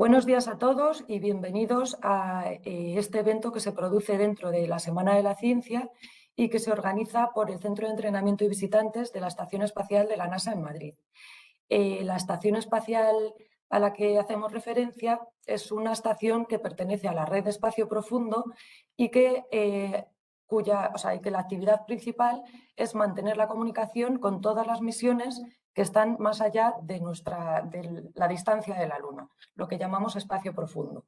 Buenos días a todos y bienvenidos a este evento que se produce dentro de la Semana de la Ciencia y que se organiza por el Centro de Entrenamiento y Visitantes de la Estación Espacial de la NASA en Madrid. La estación espacial a la que hacemos referencia es una estación que pertenece a la red de espacio profundo y que, que la actividad principal es mantener la comunicación con todas las misiones que están más allá de la distancia de la Luna, lo que llamamos espacio profundo.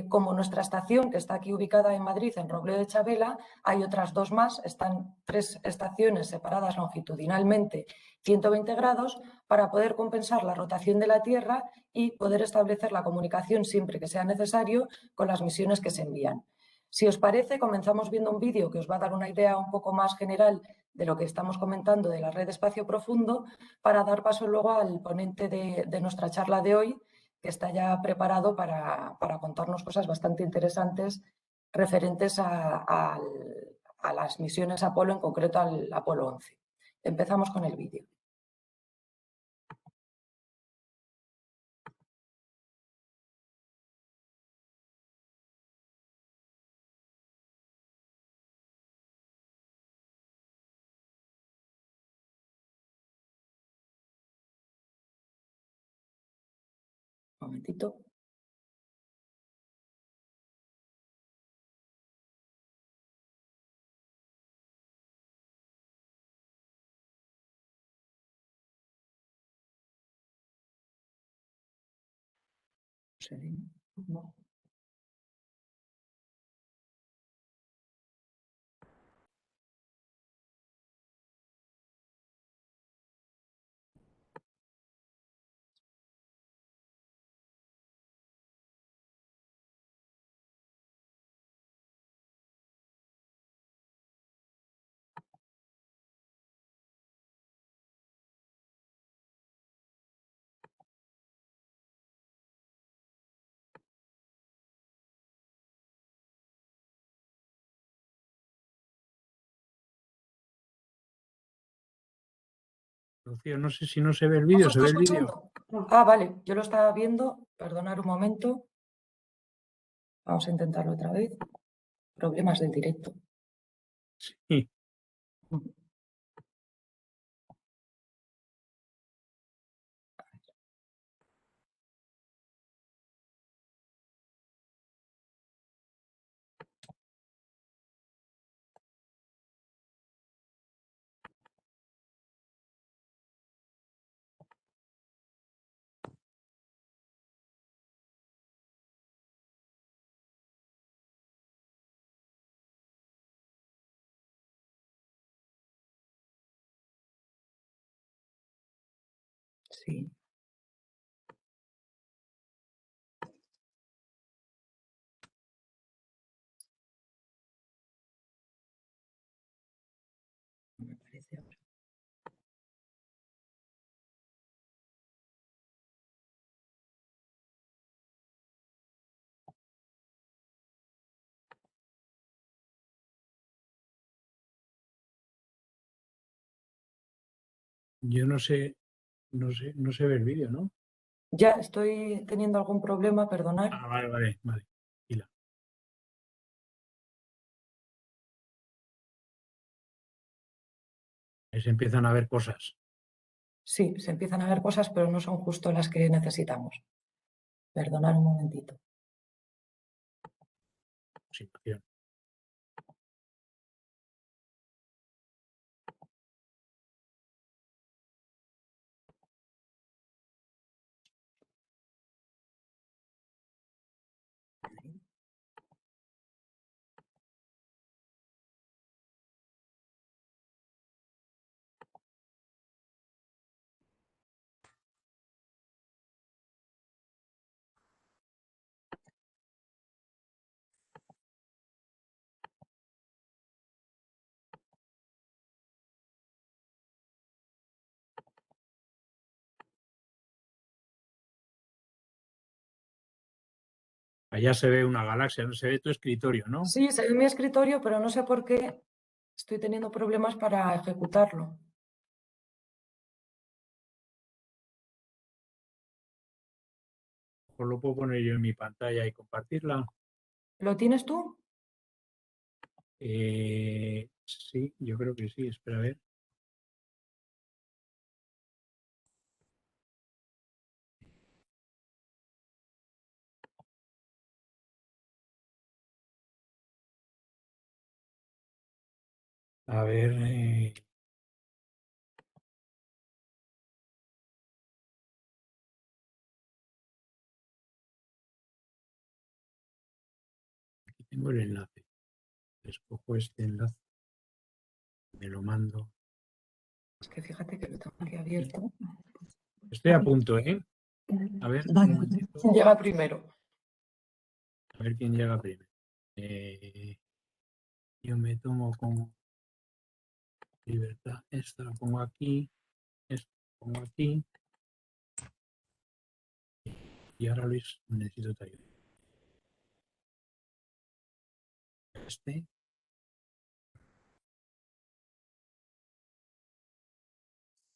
Como nuestra estación, que está aquí ubicada en Madrid, en Robledo de Chabela, hay otras dos más, están 3 estaciones separadas longitudinalmente 120 grados para poder compensar la rotación de la Tierra y poder establecer la comunicación siempre que sea necesario con las misiones que se envían. Si os parece, comenzamos viendo un vídeo que os va a dar una idea un poco más general de lo que estamos comentando de la red de espacio profundo, para dar paso luego al ponente de nuestra charla de hoy, que está ya preparado para contarnos cosas bastante interesantes referentes a las misiones Apolo, en concreto al Apolo 11. Empezamos con el vídeo. Un momentito. No. Rocío, no sé si no se ve el vídeo. ¿No se está escuchando? Ah, vale, yo lo estaba viendo. Perdonad un momento. Vamos a intentarlo otra vez. Problemas del directo. Sí. Sí. Me parece ahora. Yo no sé, no se ve el vídeo, ¿no? Ya estoy teniendo algún problema, perdonad. Ah, vale. Tranquila. Ahí se empiezan a ver cosas. Sí, se empiezan a ver cosas, pero no son justo las que necesitamos. Perdonad un momentito. Situación. Allá se ve una galaxia, no se ve tu escritorio, ¿no? Sí, se ve mi escritorio, pero no sé por qué estoy teniendo problemas para ejecutarlo. mejor lo puedo poner yo en mi pantalla y compartirla. ¿Lo tienes tú? Sí, yo creo que sí. Espera a ver. A ver. Aquí tengo el enlace. Escojo este enlace. Me lo mando. Es que fíjate que lo tengo aquí abierto. Estoy a punto, ¿eh? A ver, un Vale, momentito. ¿quién llega primero? A ver quién llega primero. Yo me tomo como libertad. Esta la pongo aquí. Esta la pongo aquí. Y ahora, Luis, necesito tu ayuda. Este.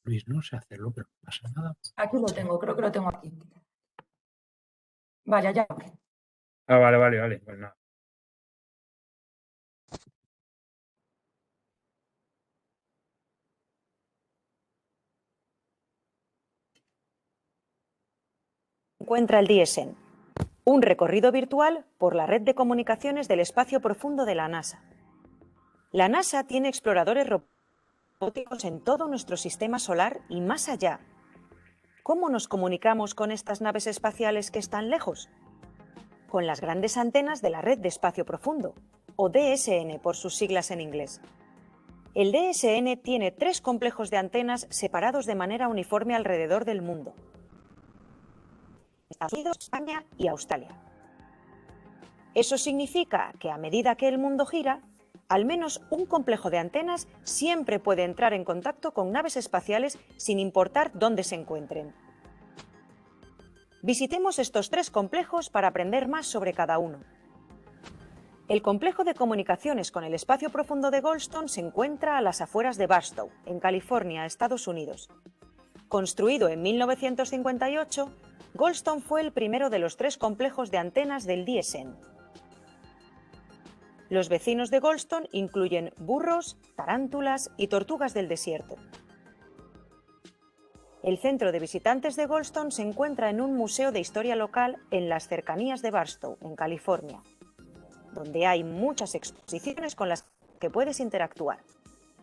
Luis, no sé hacerlo, pero no pasa nada. Aquí lo tengo, creo que lo tengo aquí. Vaya, ya. Ah, vale. Pues nada. Encuentra el DSN, un recorrido virtual por la red de comunicaciones del espacio profundo de la NASA. La NASA tiene exploradores robóticos en todo nuestro sistema solar y más allá. ¿Cómo nos comunicamos con estas naves espaciales que están lejos? Con las grandes antenas de la red de espacio profundo, o DSN por sus siglas en inglés. El DSN tiene 3 complejos de antenas separados de manera uniforme alrededor del mundo: Estados Unidos, España y Australia. Eso significa que a medida que el mundo gira, al menos un complejo de antenas siempre puede entrar en contacto con naves espaciales sin importar dónde se encuentren. Visitemos estos 3 complejos para aprender más sobre cada uno. El complejo de comunicaciones con el espacio profundo de Goldstone se encuentra a las afueras de Barstow, en California, Estados Unidos. Construido en 1958, Goldstone fue el primero de los 3 complejos de antenas del DSN. Los vecinos de Goldstone incluyen burros, tarántulas y tortugas del desierto. El centro de visitantes de Goldstone se encuentra en un museo de historia local en las cercanías de Barstow, en California, donde hay muchas exposiciones con las que puedes interactuar.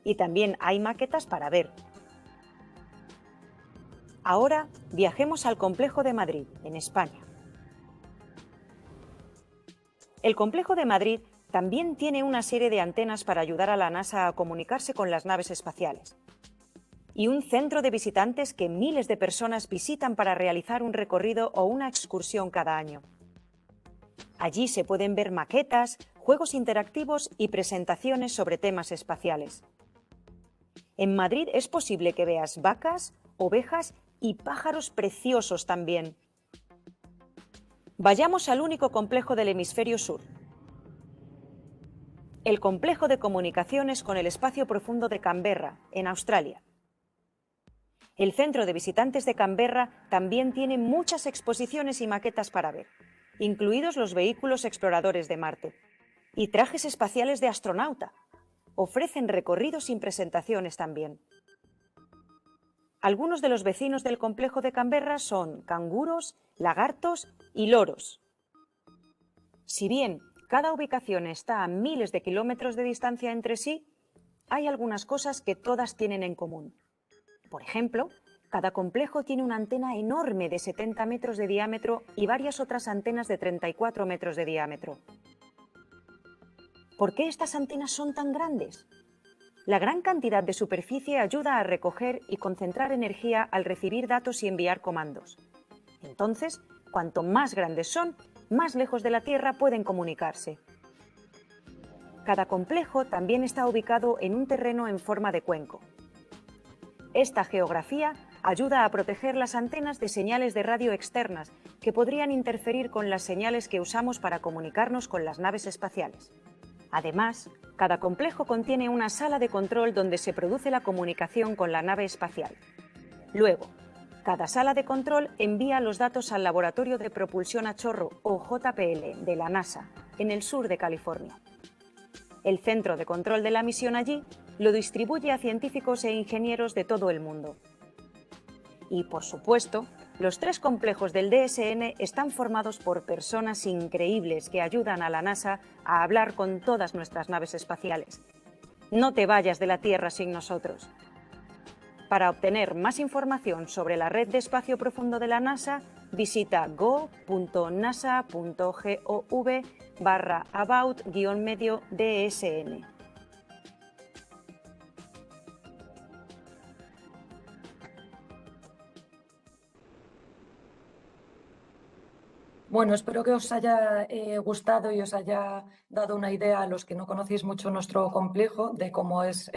Y también hay maquetas para ver. Ahora viajemos al Complejo de Madrid, en España. El Complejo de Madrid también tiene una serie de antenas para ayudar a la NASA a comunicarse con las naves espaciales. Y un centro de visitantes que miles de personas visitan para realizar un recorrido o una excursión cada año. Allí se pueden ver maquetas, juegos interactivos y presentaciones sobre temas espaciales. En Madrid es posible que veas vacas, ovejas y pájaros preciosos también. Vayamos al único complejo del hemisferio sur. El complejo de comunicaciones con el espacio profundo de Canberra, en Australia. El centro de visitantes de Canberra también tiene muchas exposiciones y maquetas para ver, incluidos los vehículos exploradores de Marte y trajes espaciales de astronauta. Ofrecen recorridos sin presentaciones también. Algunos de los vecinos del complejo de Canberra son canguros, lagartos y loros. Si bien cada ubicación está a miles de kilómetros de distancia entre sí, hay algunas cosas que todas tienen en común. Por ejemplo, cada complejo tiene una antena enorme de 70 metros de diámetro y varias otras antenas de 34 metros de diámetro. ¿Por qué estas antenas son tan grandes? La gran cantidad de superficie ayuda a recoger y concentrar energía al recibir datos y enviar comandos. Entonces, cuanto más grandes son, más lejos de la Tierra pueden comunicarse. Cada complejo también está ubicado en un terreno en forma de cuenco. Esta geografía ayuda a proteger las antenas de señales de radio externas que podrían interferir con las señales que usamos para comunicarnos con las naves espaciales. Además, cada complejo contiene una sala de control donde se produce la comunicación con la nave espacial. Luego, Cada sala de control envía los datos al Laboratorio de Propulsión a Chorro, o JPL, de la NASA, en el sur de California. El centro de control de la misión allí lo distribuye a científicos e ingenieros de todo el mundo. Y, por supuesto, los 3 complejos del DSN están formados por personas increíbles que ayudan a la NASA a hablar con todas nuestras naves espaciales. No te vayas de la Tierra sin nosotros. Para obtener más información sobre la red de espacio profundo de la NASA, visita go.nasa.gov/about-DSN. Bueno, espero que os haya gustado y os haya dado una idea a los que no conocéis mucho nuestro complejo de cómo es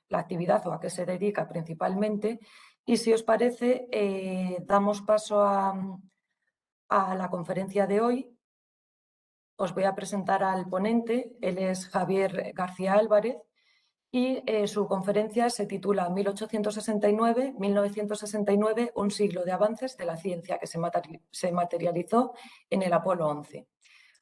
la actividad o a qué se dedica principalmente. Y si os parece, damos paso a la conferencia de hoy. Os voy a presentar al ponente, él es Javier García Álvarez, y su conferencia se titula 1869-1969, un siglo de avances de la ciencia que se materializó en el Apolo 11.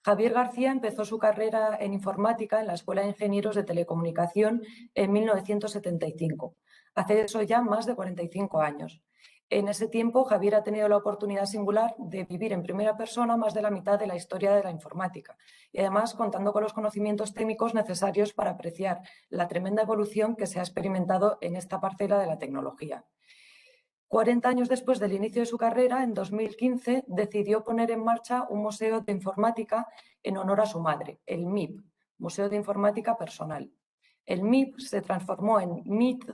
Javier García empezó su carrera en informática en la Escuela de Ingenieros de Telecomunicación en 1975. Hace eso ya más de 45 años. En ese tiempo, Javier ha tenido la oportunidad singular de vivir en primera persona más de la mitad de la historia de la informática y además contando con los conocimientos técnicos necesarios para apreciar la tremenda evolución que se ha experimentado en esta parcela de la tecnología. 40 años después del inicio de su carrera, en 2015, decidió poner en marcha un museo de informática en honor a su madre, el MIP, Museo de Informática Personal. El MIP se transformó en MIT,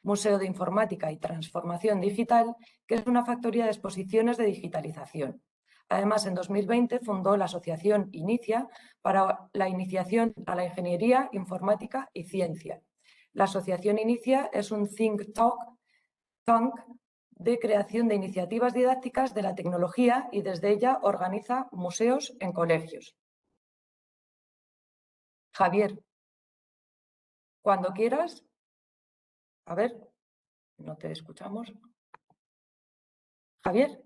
Museo de Informática y Transformación Digital, que es una factoría de exposiciones de digitalización. Además, en 2020 fundó la asociación Inicia para la iniciación a la ingeniería, informática y ciencia. La asociación Inicia es un think tank de creación de iniciativas didácticas de la tecnología y desde ella organiza museos en colegios. Javier, cuando quieras. A ver, no te escuchamos. Javier.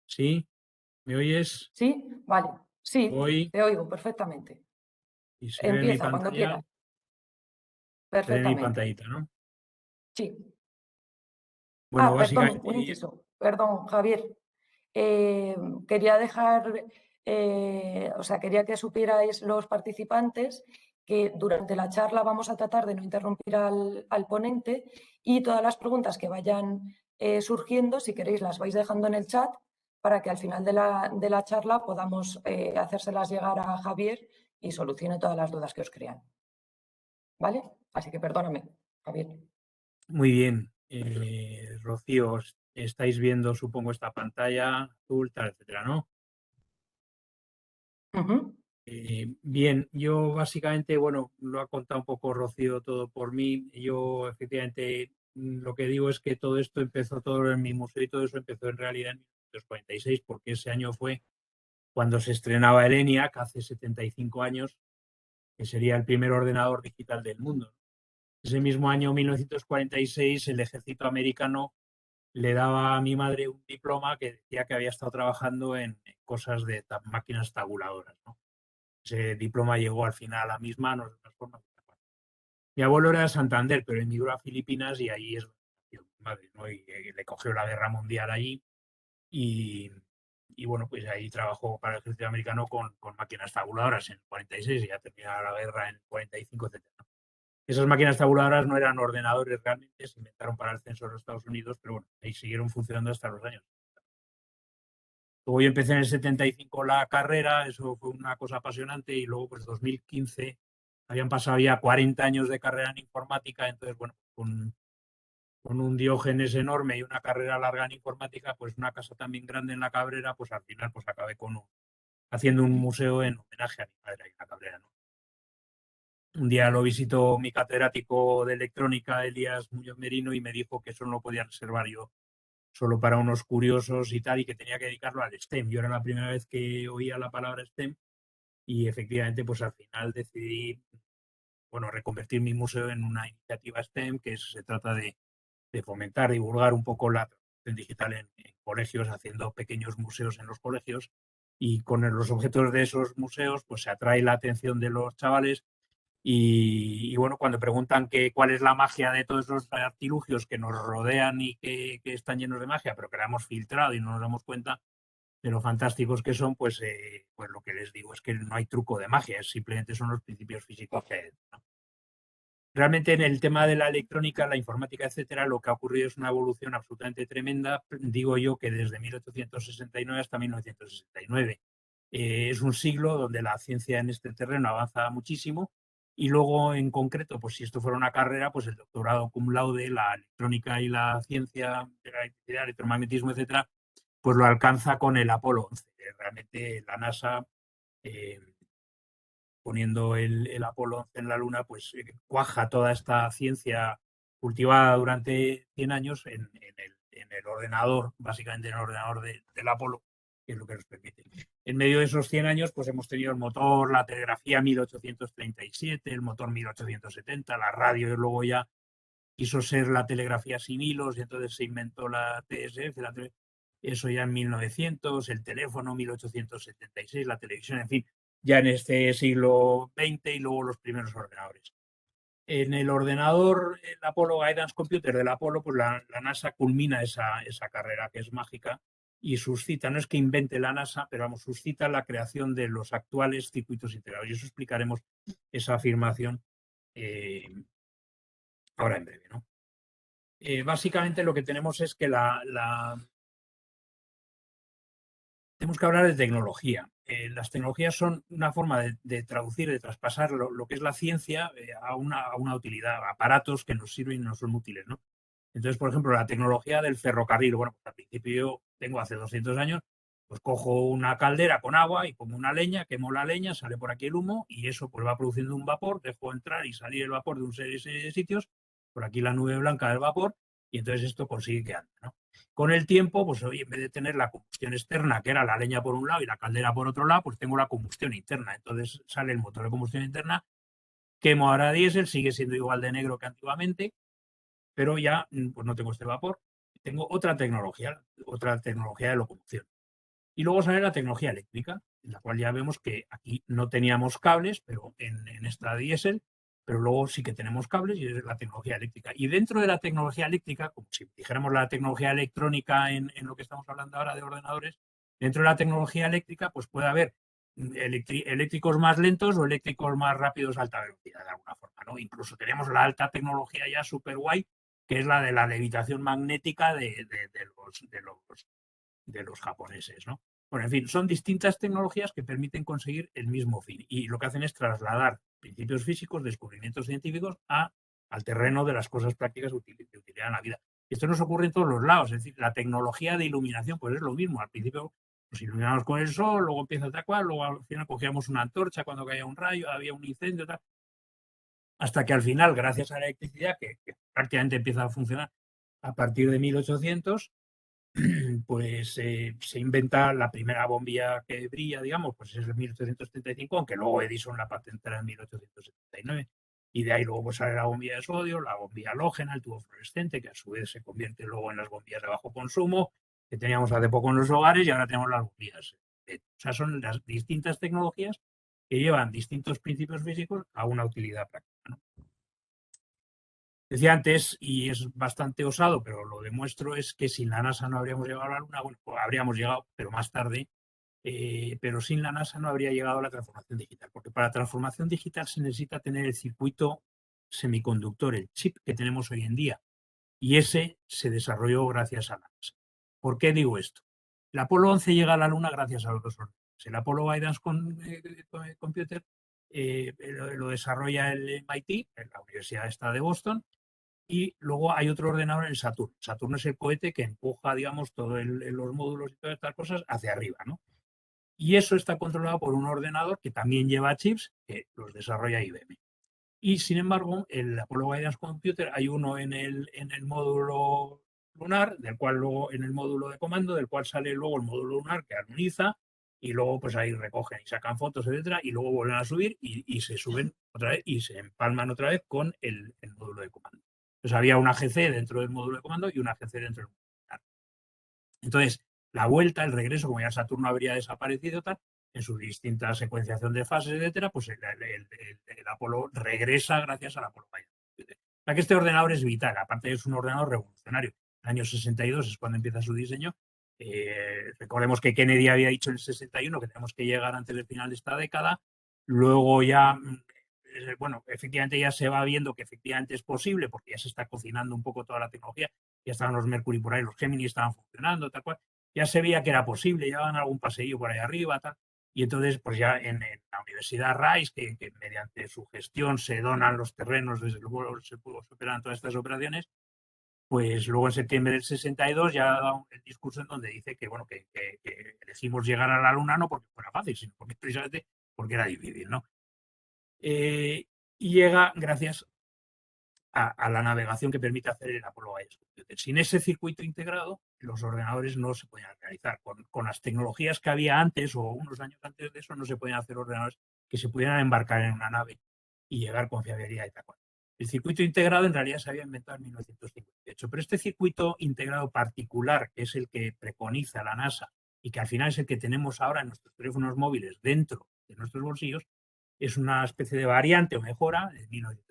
¿Sí? ¿Me oyes? ¿Sí? Vale. Sí, Hoy, te oigo perfectamente. y se ve mi Empieza cuando pantalla, quieras. se ve mi Perfectamente. pantallita, ¿no? Sí. Bueno, Perdón, un básicamente, inciso. Perdón, Javier. Quería dejar, quería que supierais los participantes que durante la charla vamos a tratar de no interrumpir al ponente y todas las preguntas que vayan surgiendo, si queréis, las vais dejando en el chat para que al final de la charla podamos hacérselas llegar a Javier y solucione todas las dudas que os crean. ¿Vale? Así que perdóname, Javier. muy bien. Rocío, estáis viendo, supongo, esta pantalla azul, tal, etcétera, ¿no? Ujú. Bien, yo básicamente, bueno, lo ha contado un poco Rocío todo por mí. Yo efectivamente lo que digo es que todo esto empezó, todo en mi museo y todo eso empezó en realidad en 1946, porque ese año fue cuando se estrenaba el ENIAC, hace 75 años, que sería el primer ordenador digital del mundo. Ese mismo año, 1946, el ejército americano le daba a mi madre un diploma que decía que había estado trabajando en cosas de máquinas tabuladoras, ¿no? Ese diploma llegó al final a mis manos de una forma. Mi abuelo era de Santander, pero emigró a Filipinas y ahí es donde nació mi madre, ¿no? Y le cogió la guerra mundial allí y bueno, pues ahí trabajó para el ejército americano con máquinas tabuladoras en el 46 y ya terminaba la guerra en el 45, etc. Esas máquinas tabuladoras no eran ordenadores realmente, se inventaron para el censo de los Estados Unidos, pero bueno, ahí siguieron funcionando hasta los años. Luego yo empecé en el 75 la carrera, eso fue una cosa apasionante y luego pues 2015 habían pasado ya 40 años de carrera en informática, entonces bueno, con un Diógenes enorme y una carrera larga en informática, pues una casa también grande en La Cabrera, pues al final pues acabé haciendo un museo en homenaje a mi padre ahí en La Cabrera, ¿no? Un día lo visitó mi catedrático de electrónica, Elías Muñoz Merino, y me dijo que eso no lo podía reservar yo solo para unos curiosos y tal, y que tenía que dedicarlo al STEM. Yo era la primera vez que oía la palabra STEM y efectivamente pues al final decidí, bueno, reconvertir mi museo en una iniciativa STEM que se trata de fomentar, divulgar un poco la transformación digital en colegios, haciendo pequeños museos en los colegios, y con los objetos de esos museos pues se atrae la atención de los chavales y bueno, cuando preguntan cuál es la magia de todos esos artilugios que nos rodean y que están llenos de magia, pero que la hemos filtrado y no nos damos cuenta de lo fantásticos que son, pues lo que les digo es que no hay truco de magia, simplemente son los principios físicos que hay, ¿no? Realmente en el tema de la electrónica, la informática, etcétera, lo que ha ocurrido es una evolución absolutamente tremenda, digo yo que desde 1869 hasta 1969. Es un siglo donde la ciencia en este terreno avanza muchísimo y luego en concreto, pues si esto fuera una carrera, pues el doctorado cum laude, la electrónica y la ciencia de la electricidad, electromagnetismo, etcétera, pues lo alcanza con el Apolo 11. Realmente la NASA, poniendo el Apolo 11 en la Luna, pues cuaja toda esta ciencia cultivada durante 100 años en el ordenador, básicamente en el ordenador del Apolo, que es lo que nos permite. En medio de esos 100 años, pues hemos tenido el motor, la telegrafía 1837, el motor 1870, la radio, y luego ya quiso ser la telegrafía sin hilos y entonces se inventó la TSF, eso ya en 1900, el teléfono 1876, la televisión, en fin, ya en este siglo XX y luego los primeros ordenadores. En el ordenador, el Apollo Guidance Computer del Apolo, pues la NASA culmina esa carrera que es mágica y suscita, no es que invente la NASA, pero vamos, suscita la creación de los actuales circuitos integrados. Y eso explicaremos esa afirmación ahora en breve, ¿no? Básicamente lo que tenemos es que tenemos que hablar de tecnología. Las tecnologías son una forma de traducir, de traspasar lo que es la ciencia a una utilidad, aparatos que nos sirven y nos son útiles, ¿no? Entonces, por ejemplo, la tecnología del ferrocarril. Bueno, pues al principio yo tengo hace 200 años, pues cojo una caldera con agua y pongo una leña, quemo la leña, sale por aquí el humo y eso pues va produciendo un vapor, dejo entrar y salir el vapor de un serie de sitios, por aquí la nube blanca del vapor y entonces esto consigue que ande, ¿no? Con el tiempo, pues hoy en vez de tener la combustión externa, que era la leña por un lado y la caldera por otro lado, pues tengo la combustión interna. Entonces sale el motor de combustión interna, quemo ahora diésel, sigue siendo igual de negro que antiguamente, pero ya pues no tengo este vapor. Tengo otra tecnología de locomoción. Y luego sale la tecnología eléctrica, en la cual ya vemos que aquí no teníamos cables, pero en esta diésel, pero luego sí que tenemos cables y es la tecnología eléctrica. Y dentro de la tecnología eléctrica, como si dijéramos la tecnología electrónica en lo que estamos hablando ahora de ordenadores, dentro de la tecnología eléctrica pues puede haber eléctricos más lentos o eléctricos más rápidos a alta velocidad, de alguna forma, ¿no? Incluso tenemos la alta tecnología ya super guay, que es la de la levitación magnética de los japoneses, ¿no? Bueno, en fin, son distintas tecnologías que permiten conseguir el mismo fin y lo que hacen es trasladar principios físicos, descubrimientos científicos al terreno de las cosas prácticas de utilidad en la vida. Y esto nos ocurre en todos los lados, es decir, la tecnología de iluminación pues es lo mismo. Al principio nos iluminamos con el sol, luego empieza a tal, luego al final cogíamos una antorcha cuando caía un rayo, había un incendio, tal, hasta que al final, gracias a la electricidad, que prácticamente empieza a funcionar a partir de 1800, pues se inventa la primera bombilla que brilla, digamos, pues es en 1835, aunque luego Edison la patentará en 1879. Y de ahí luego pues sale la bombilla de sodio, la bombilla halógena, el tubo fluorescente, que a su vez se convierte luego en las bombillas de bajo consumo, que teníamos hace poco en los hogares y ahora tenemos las bombillas. O sea, son las distintas tecnologías que llevan distintos principios físicos a una utilidad práctica, ¿no? Decía antes, y es bastante osado, pero lo demuestro, es que sin la NASA no habríamos llegado a la Luna. Bueno, pues habríamos llegado, pero más tarde, pero sin la NASA no habría llegado a la transformación digital, porque para la transformación digital se necesita tener el circuito semiconductor, el chip que tenemos hoy en día, y ese se desarrolló gracias a la NASA. ¿Por qué digo esto? El Apolo 11 llega a la Luna gracias a los dos ordenadores. El Apollo Guidance Computer lo desarrolla el MIT, la Universidad de Boston, y luego hay otro ordenador, el Saturno. Saturno es el cohete que empuja, digamos, todos los módulos y todas estas cosas hacia arriba, ¿no? Y eso está controlado por un ordenador que también lleva chips que los desarrolla IBM. Y sin embargo, el Apollo Guidance Computer hay uno en el módulo lunar, del cual luego en el módulo de comando, del cual sale luego el módulo lunar que armoniza y luego pues ahí recogen y sacan fotos, etcétera, y luego vuelven a subir y se suben otra vez y se empalman otra vez con el módulo de comando. Entonces había una GC dentro del módulo de comando y una GC dentro del módulo lunar. Entonces, la vuelta, el regreso, como ya Saturno habría desaparecido, tal, en su distinta secuenciación de fases, etcétera, pues el Apolo regresa gracias al Apolo Vaya. O sea que este ordenador es vital, aparte es un ordenador revolucionario. En el año 62 es cuando empieza su diseño. Recordemos que Kennedy había dicho en el 61 que tenemos que llegar antes del final de esta década. Luego ya, bueno, efectivamente ya se va viendo que efectivamente es posible porque ya se está cocinando un poco toda la tecnología. Ya estaban los Mercury por ahí, los Gemini estaban funcionando, tal cual. Ya se veía que era posible, llevaban algún paseillo por ahí arriba, tal. Y entonces, pues ya en la Universidad Rice, que mediante su gestión se donan los terrenos, desde luego se operan todas estas operaciones, pues luego en septiembre del 62 ya da el discurso en donde dice que, bueno, que elegimos llegar a la Luna no porque fuera fácil, sino porque precisamente porque era difícil, ¿no? Y llega gracias a la navegación que permite hacer el Apolo Vaya. Sin ese circuito integrado, los ordenadores no se podían realizar. Con las tecnologías que había antes o unos años antes de eso, no se podían hacer ordenadores que se pudieran embarcar en una nave y llegar con fiabilidad y tal cual. El circuito integrado en realidad se había inventado en 1958, pero este circuito integrado particular, que es el que preconiza la NASA y que al final es el que tenemos ahora en nuestros teléfonos móviles dentro de nuestros bolsillos, es una especie de variante o mejora de 1958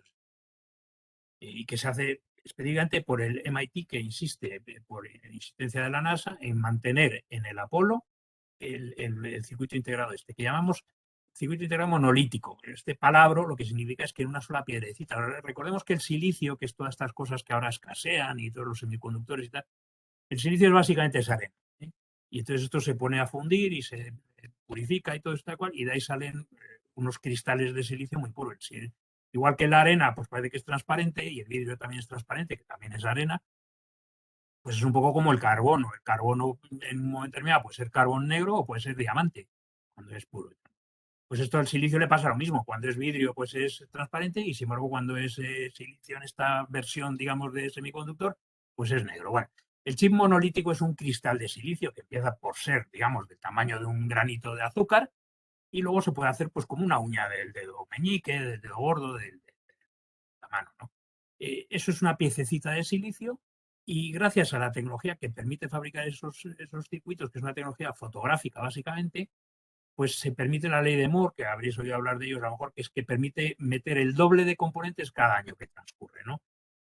y que se hace específicamente por el MIT, que insiste, por insistencia de la NASA, en mantener en el Apolo el circuito integrado que llamamos circuito integrado monolítico. Este palabra lo que significa es que en una sola piedrecita. Recordemos que el silicio, que es todas estas cosas que ahora escasean y todos los semiconductores y tal, el silicio es básicamente esa arena. Y entonces esto se pone a fundir y se purifica y todo esto tal cual, y de ahí salen unos cristales de silicio muy puros. Igual que la arena, pues parece que es transparente y el vidrio también es transparente, que también es arena, pues es un poco como el carbono. El carbono en un momento determinado puede ser carbón negro o puede ser diamante, cuando es puro. Pues esto al silicio le pasa lo mismo. Cuando es vidrio, pues es transparente y sin embargo cuando es silicio en esta versión, digamos, de semiconductor, pues es negro. Bueno, el chip monolítico es un cristal de silicio que empieza por ser, digamos, del tamaño de un granito de azúcar y luego se puede hacer pues como una uña del dedo meñique, del dedo gordo, de la mano, ¿no? Eso es una piececita de silicio y gracias a la tecnología que permite fabricar esos circuitos, que es una tecnología fotográfica básicamente, pues se permite la ley de Moore, que habréis oído hablar de ellos a lo mejor, que es que permite meter el doble de componentes cada año que transcurre, ¿no?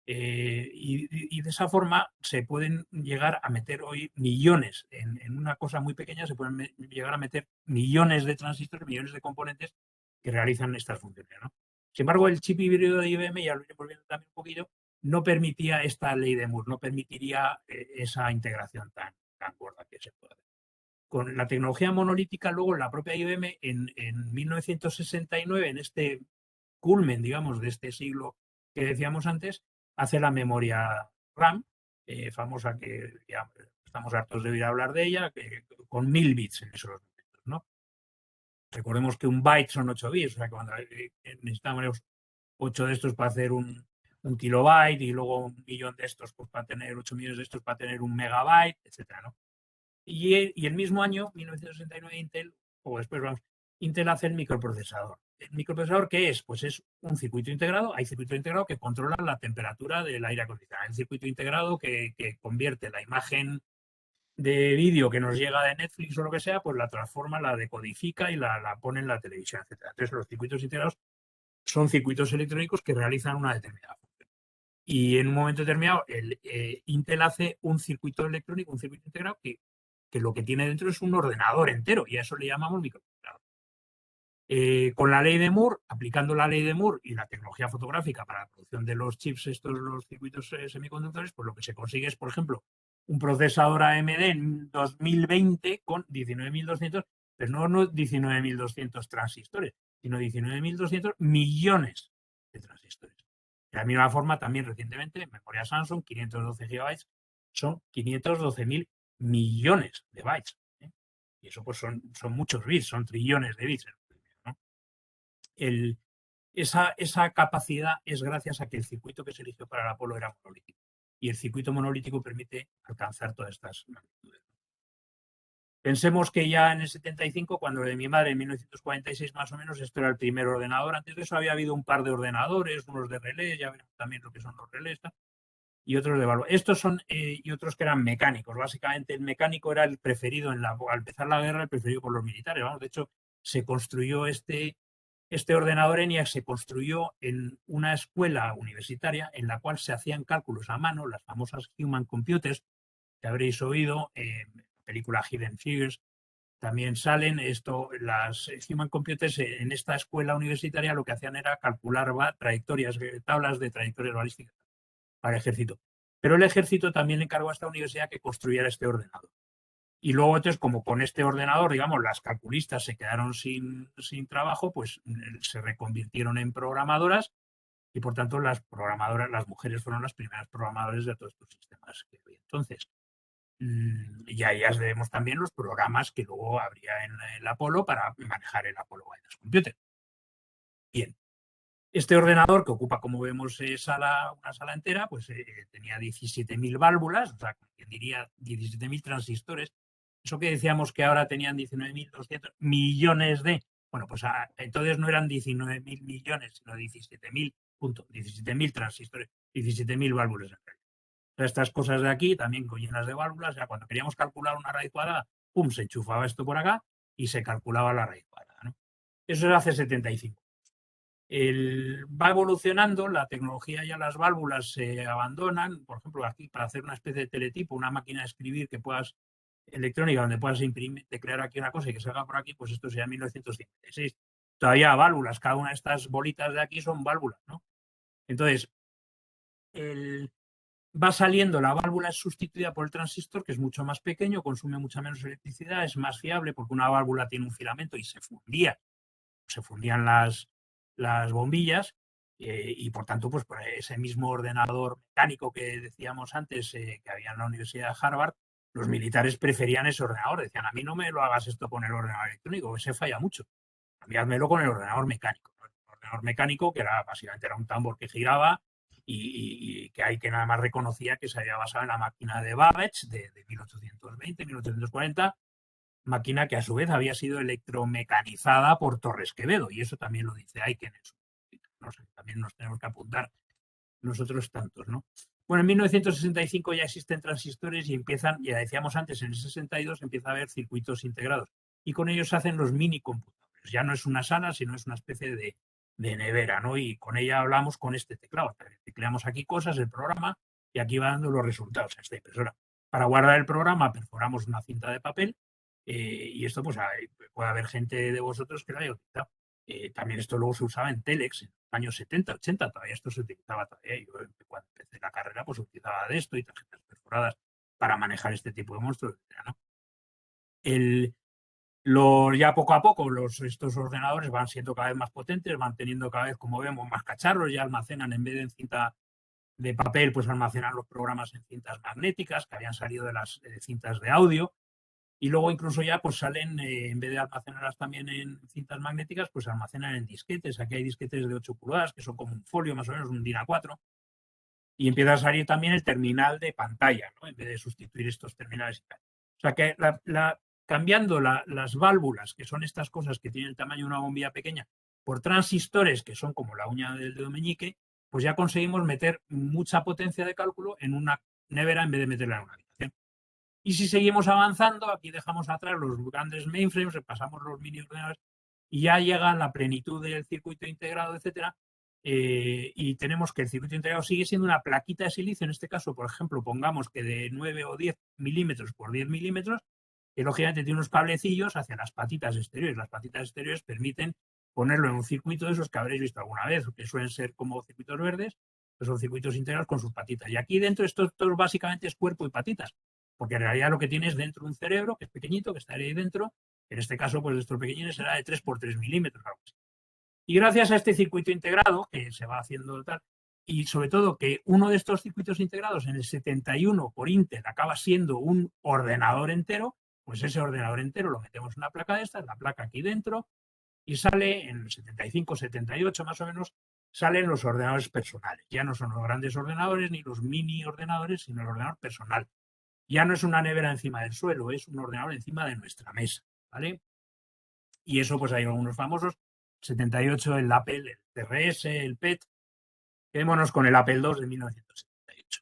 Y de esa forma se pueden llegar a meter hoy millones, en una cosa muy pequeña se pueden llegar a meter millones de transistores, millones de componentes que realizan estas funciones, ¿no? Sin embargo, el chip híbrido de IBM, ya lo iremos viendo también un poquito, no permitía esta ley de Moore, no permitiría esa integración tan gorda que se puede hacer. Con la tecnología monolítica, luego la propia IBM en 1969, en este culmen, digamos, de este siglo que decíamos antes, hace la memoria RAM, famosa, que ya estamos hartos de oír hablar de ella, con 1000 bits en esos momentos, ¿no? Recordemos que un byte son 8 bits, o sea que cuando necesitamos 8 de estos para hacer un kilobyte y luego 1.000.000 de estos pues, para tener 8 millones de estos para tener un megabyte, etcétera, ¿no? Y el mismo año, 1969, Intel, o después vamos, Intel hace el microprocesador. ¿El microprocesador qué es? Pues es un circuito integrado. Hay circuito integrado que controla la temperatura del aire acondicionado. Hay circuito integrado que convierte la imagen de vídeo que nos llega de Netflix o lo que sea, pues la transforma, la decodifica y la pone en la televisión, etcétera. Entonces, los circuitos integrados son circuitos electrónicos que realizan una determinada función. Y en un momento determinado, Intel hace un circuito electrónico, un circuito integrado que lo que tiene dentro es un ordenador entero y a eso le llamamos microprocesador. Con la ley de Moore, aplicando la ley de Moore y la tecnología fotográfica para la producción de los chips, los circuitos semiconductores, pues lo que se consigue es, por ejemplo, un procesador AMD en 2020 con 19.200, pero no 19.200 transistores, sino 19.200 millones de transistores. De la misma forma, también recientemente, memoria Samsung, 512 GB, son 512.000 millones de bytes. Y eso pues son muchos bits, son trillones de bits. ¿No? Esa capacidad es gracias a que el circuito que se eligió para el Apolo era monolítico. Y el circuito monolítico permite alcanzar todas estas magnitudes. Pensemos que ya en el 75, cuando lo de mi madre en 1946 más o menos, esto era el primer ordenador. Antes de eso había habido un par de ordenadores, unos de relés, ya veremos también lo que son los relés. y otros de válvulas. Estos son, y otros que eran mecánicos. Básicamente el mecánico era el preferido, al empezar la guerra, el preferido por los militares. ¿Vamos? De hecho, se construyó este ordenador ENIAC, se construyó en una escuela universitaria en la cual se hacían cálculos a mano, las famosas Human Computers, que habréis oído, película Hidden Figures, también salen las Human Computers en esta escuela universitaria lo que hacían era calcular trayectorias, tablas de trayectorias balísticas para el ejército. Pero el ejército también le encargó a esta universidad que construyera este ordenador. Y luego, entonces, como con este ordenador, digamos, las calculistas se quedaron sin trabajo, pues se reconvirtieron en programadoras y, por tanto, las mujeres fueron las primeras programadoras de todos estos sistemas que había. Entonces, y a ellas debemos también los programas que luego habría en el Apolo para manejar el Apolo Guidance Computer. Bien. Este ordenador, que ocupa, como vemos, una sala entera, pues tenía 17.000 válvulas, o sea, quien diría 17.000 transistores. Eso que decíamos que ahora tenían 19.200 millones de... Bueno, pues entonces no eran 19.000 millones, sino 17.000, punto, 17.000 transistores, 17.000 válvulas en realidad. O sea, estas cosas de aquí, también llenas de válvulas, ya cuando queríamos calcular una raíz cuadrada, pum, se enchufaba esto por acá y se calculaba la raíz cuadrada, ¿no? Eso era hace 75. Va evolucionando, la tecnología, ya las válvulas se abandonan. Por ejemplo, aquí para hacer una especie de teletipo, una máquina de escribir que puedas, electrónica, donde puedas imprimir, teclear aquí una cosa y que salga por aquí, pues esto sería 1956. Todavía válvulas, cada una de estas bolitas de aquí son válvulas, ¿no? Entonces, va saliendo, la válvula es sustituida por el transistor, que es mucho más pequeño, consume mucha menos electricidad, es más fiable porque una válvula tiene un filamento y se fundían las bombillas, y por tanto, pues por ese mismo ordenador mecánico que decíamos antes, que había en la Universidad de Harvard, los militares preferían ese ordenador. Decían, a mí no me lo hagas esto con el ordenador electrónico, ese falla mucho. Cambiádmelo con el ordenador mecánico. El ordenador mecánico, que básicamente era un tambor que giraba y que nada más reconocía que se había basado en la máquina de Babbage de 1820, 1840, máquina que a su vez había sido electromecanizada por Torres Quevedo, y eso también lo dice Aiken en su... No sé, también nos tenemos que apuntar nosotros tantos, ¿no? Bueno, en 1965 ya existen transistores y empiezan, ya decíamos antes, en el 62 empieza a haber circuitos integrados y con ellos se hacen los mini computadores. Ya no es una sala, sino es una especie de nevera, ¿no? Y con ella hablamos con este teclado. Tecleamos aquí cosas, el programa, y aquí va dando los resultados a esta impresora. Para guardar el programa perforamos una cinta de papel, y esto pues puede haber gente de vosotros que lo haya utilizado. También esto luego se usaba en Telex en los años 70, 80, todavía esto se utilizaba todavía. Yo cuando empecé la carrera pues utilizaba de esto y tarjetas perforadas para manejar este tipo de monstruos, ¿no? Ya poco a poco estos ordenadores van siendo cada vez más potentes, van teniendo cada vez, como vemos, más cacharros, ya almacenan, en vez de en cinta de papel, pues almacenan los programas en cintas magnéticas que habían salido de las cintas de audio. Y luego incluso ya pues salen, en vez de almacenarlas también en cintas magnéticas, pues almacenan en disquetes. Aquí hay disquetes de 8 pulgadas, que son como un folio más o menos, un DIN A4. Y empieza a salir también el terminal de pantalla, ¿no? En vez de sustituir estos terminales y tal. O sea que cambiando las válvulas, que son estas cosas que tienen el tamaño de una bombilla pequeña, por transistores, que son como la uña del dedo meñique, pues ya conseguimos meter mucha potencia de cálculo en una nevera en vez de meterla en una habitación. Y si seguimos avanzando, aquí dejamos atrás los grandes mainframes, repasamos los mini ordenadores y ya llega la plenitud del circuito integrado, etcétera. Y tenemos que el circuito integrado sigue siendo una plaquita de silicio. En este caso, por ejemplo, pongamos que de 9 o 10 milímetros por 10 milímetros, que lógicamente tiene unos cablecillos hacia las patitas exteriores. Las patitas exteriores permiten ponerlo en un circuito de esos que habréis visto alguna vez, que suelen ser como circuitos verdes, que son circuitos integrados con sus patitas. Y aquí dentro esto básicamente es cuerpo y patitas, porque en realidad lo que tiene es dentro un cerebro, que es pequeñito, que estaría ahí dentro. En este caso, pues estos pequeñines será de 3 por 3 milímetros, algo así. Y gracias a este circuito integrado, que se va haciendo tal, y sobre todo que uno de estos circuitos integrados en el 71 por Intel acaba siendo un ordenador entero, pues ese ordenador entero lo metemos en una placa de estas, la placa aquí dentro, y sale en el 75, 78 más o menos, salen los ordenadores personales. Ya no son los grandes ordenadores ni los mini ordenadores, sino el ordenador personal. Ya no es una nevera encima del suelo, es un ordenador encima de nuestra mesa, ¿vale? Y eso pues hay algunos famosos, 78 el Apple, el TRS, el PET. Quedémonos con el Apple II de 1978.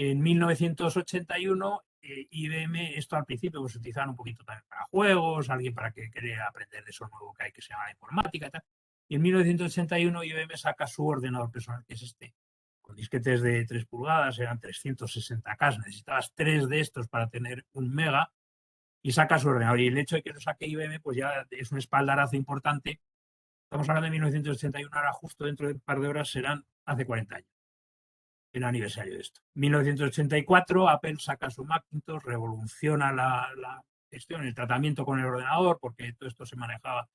En 1981, IBM, esto al principio pues, se utilizaban un poquito también para juegos, alguien para que quería aprender de eso nuevo que hay que se llama informática y tal. Y en 1981 IBM saca su ordenador personal, que es este, con disquetes de 3 pulgadas, eran 360K, necesitabas 3 de estos para tener 1 mega, y saca su ordenador. Y el hecho de que lo saque IBM, pues ya es un espaldarazo importante. Estamos hablando de 1981, ahora justo dentro de un par de horas serán hace 40 años el aniversario de esto. 1984, Apple saca su Macintosh, revoluciona la gestión, el tratamiento con el ordenador, porque todo esto se manejaba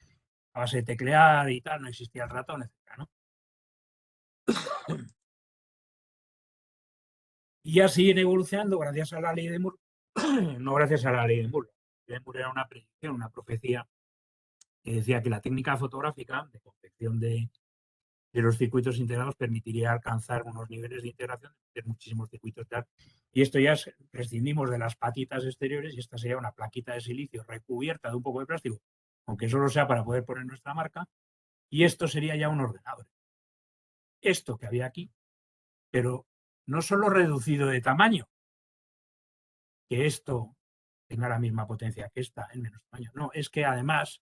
a base de teclear y tal, no existía el ratón, etc., ¿no? Y ya siguen evolucionando gracias a la ley de Moore, no gracias a la ley de Moore. La ley de Moore era una predicción, una profecía que decía que la técnica fotográfica de confección de los circuitos integrados permitiría alcanzar unos niveles de integración de muchísimos circuitos. Y esto ya prescindimos de las patitas exteriores y esta sería una plaquita de silicio recubierta de un poco de plástico, aunque solo sea para poder poner nuestra marca, y esto sería ya un ordenador. Esto que había aquí, pero no solo reducido de tamaño, que esto tenga la misma potencia que esta en menos tamaño, no, es que además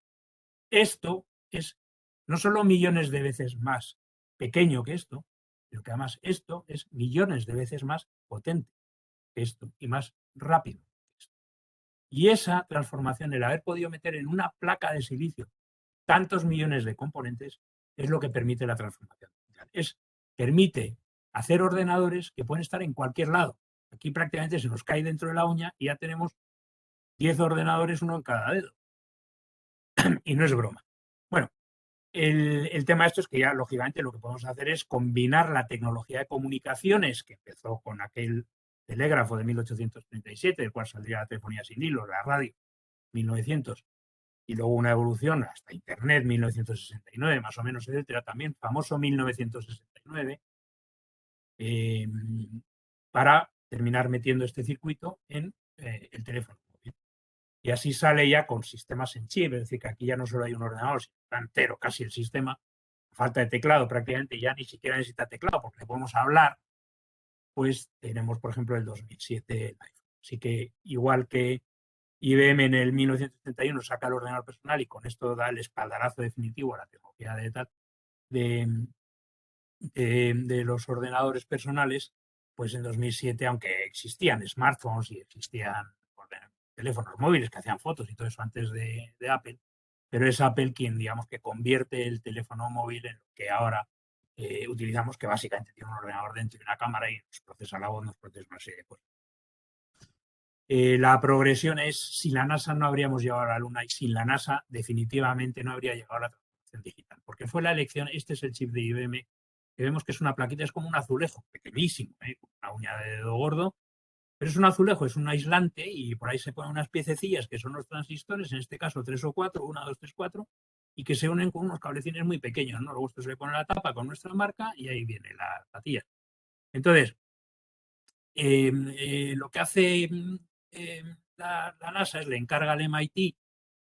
esto es no solo millones de veces más pequeño que esto, pero que además esto es millones de veces más potente que esto y más rápido que esto. Y esa transformación, el haber podido meter en una placa de silicio tantos millones de componentes, es lo que permite la transformación digital. Permite hacer ordenadores que pueden estar en cualquier lado. Aquí prácticamente se nos cae dentro de la uña y ya tenemos 10 ordenadores, uno en cada dedo. Y no es broma. Bueno, el tema de esto es que ya, lógicamente, lo que podemos hacer es combinar la tecnología de comunicaciones que empezó con aquel telégrafo de 1837, del cual saldría la telefonía sin hilos, la radio, 1900, y luego una evolución hasta Internet, 1969, más o menos, etcétera, también famoso 1969, para terminar metiendo este circuito en el teléfono móvil. Y así sale ya con sistemas en chip, es decir, que aquí ya no solo hay un ordenador, sino está entero casi el sistema. Falta de teclado, prácticamente ya ni siquiera necesita teclado porque le podemos hablar. Pues tenemos, por ejemplo, el 2007 el iPhone. Así que igual que IBM en el 1971 saca el ordenador personal y con esto da el espaldarazo definitivo a la tecnología de los ordenadores personales, pues en 2007, aunque existían smartphones y existían teléfonos móviles que hacían fotos y todo eso antes de Apple, pero es Apple quien, digamos, que convierte el teléfono móvil en lo que ahora utilizamos, que básicamente tiene un ordenador dentro y una cámara y nos procesa la voz, nos procesa una serie de cosas. La progresión es, sin la NASA no habríamos llegado a la Luna y sin la NASA definitivamente no habría llegado a la transformación digital, porque fue la elección, este es el chip de IBM, que vemos que es una plaquita, es como un azulejo, pequeñísimo, una uña de dedo gordo, pero es un azulejo, es un aislante y por ahí se ponen unas piececillas que son los transistores, en este caso 3 o 4, 1, 2, 3, 4, y que se unen con unos cablecines muy pequeños, ¿no? Luego esto se le pone la tapa con nuestra marca y ahí viene la patilla. Entonces, lo que hace la NASA es le encarga al MIT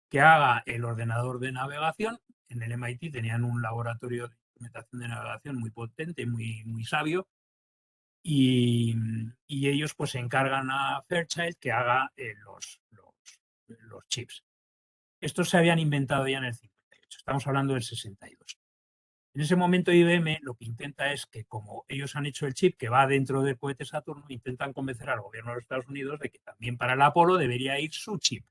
que haga el ordenador de navegación. En el MIT tenían un laboratorio de instrumentación de navegación muy potente, muy sabio, y ellos pues encargan a Fairchild que haga los chips. Estos se habían inventado ya en el 58, estamos hablando del 62. En ese momento IBM lo que intenta es que, como ellos han hecho el chip que va dentro del cohete Saturno, intentan convencer al gobierno de los Estados Unidos de que también para el Apolo debería ir su chip,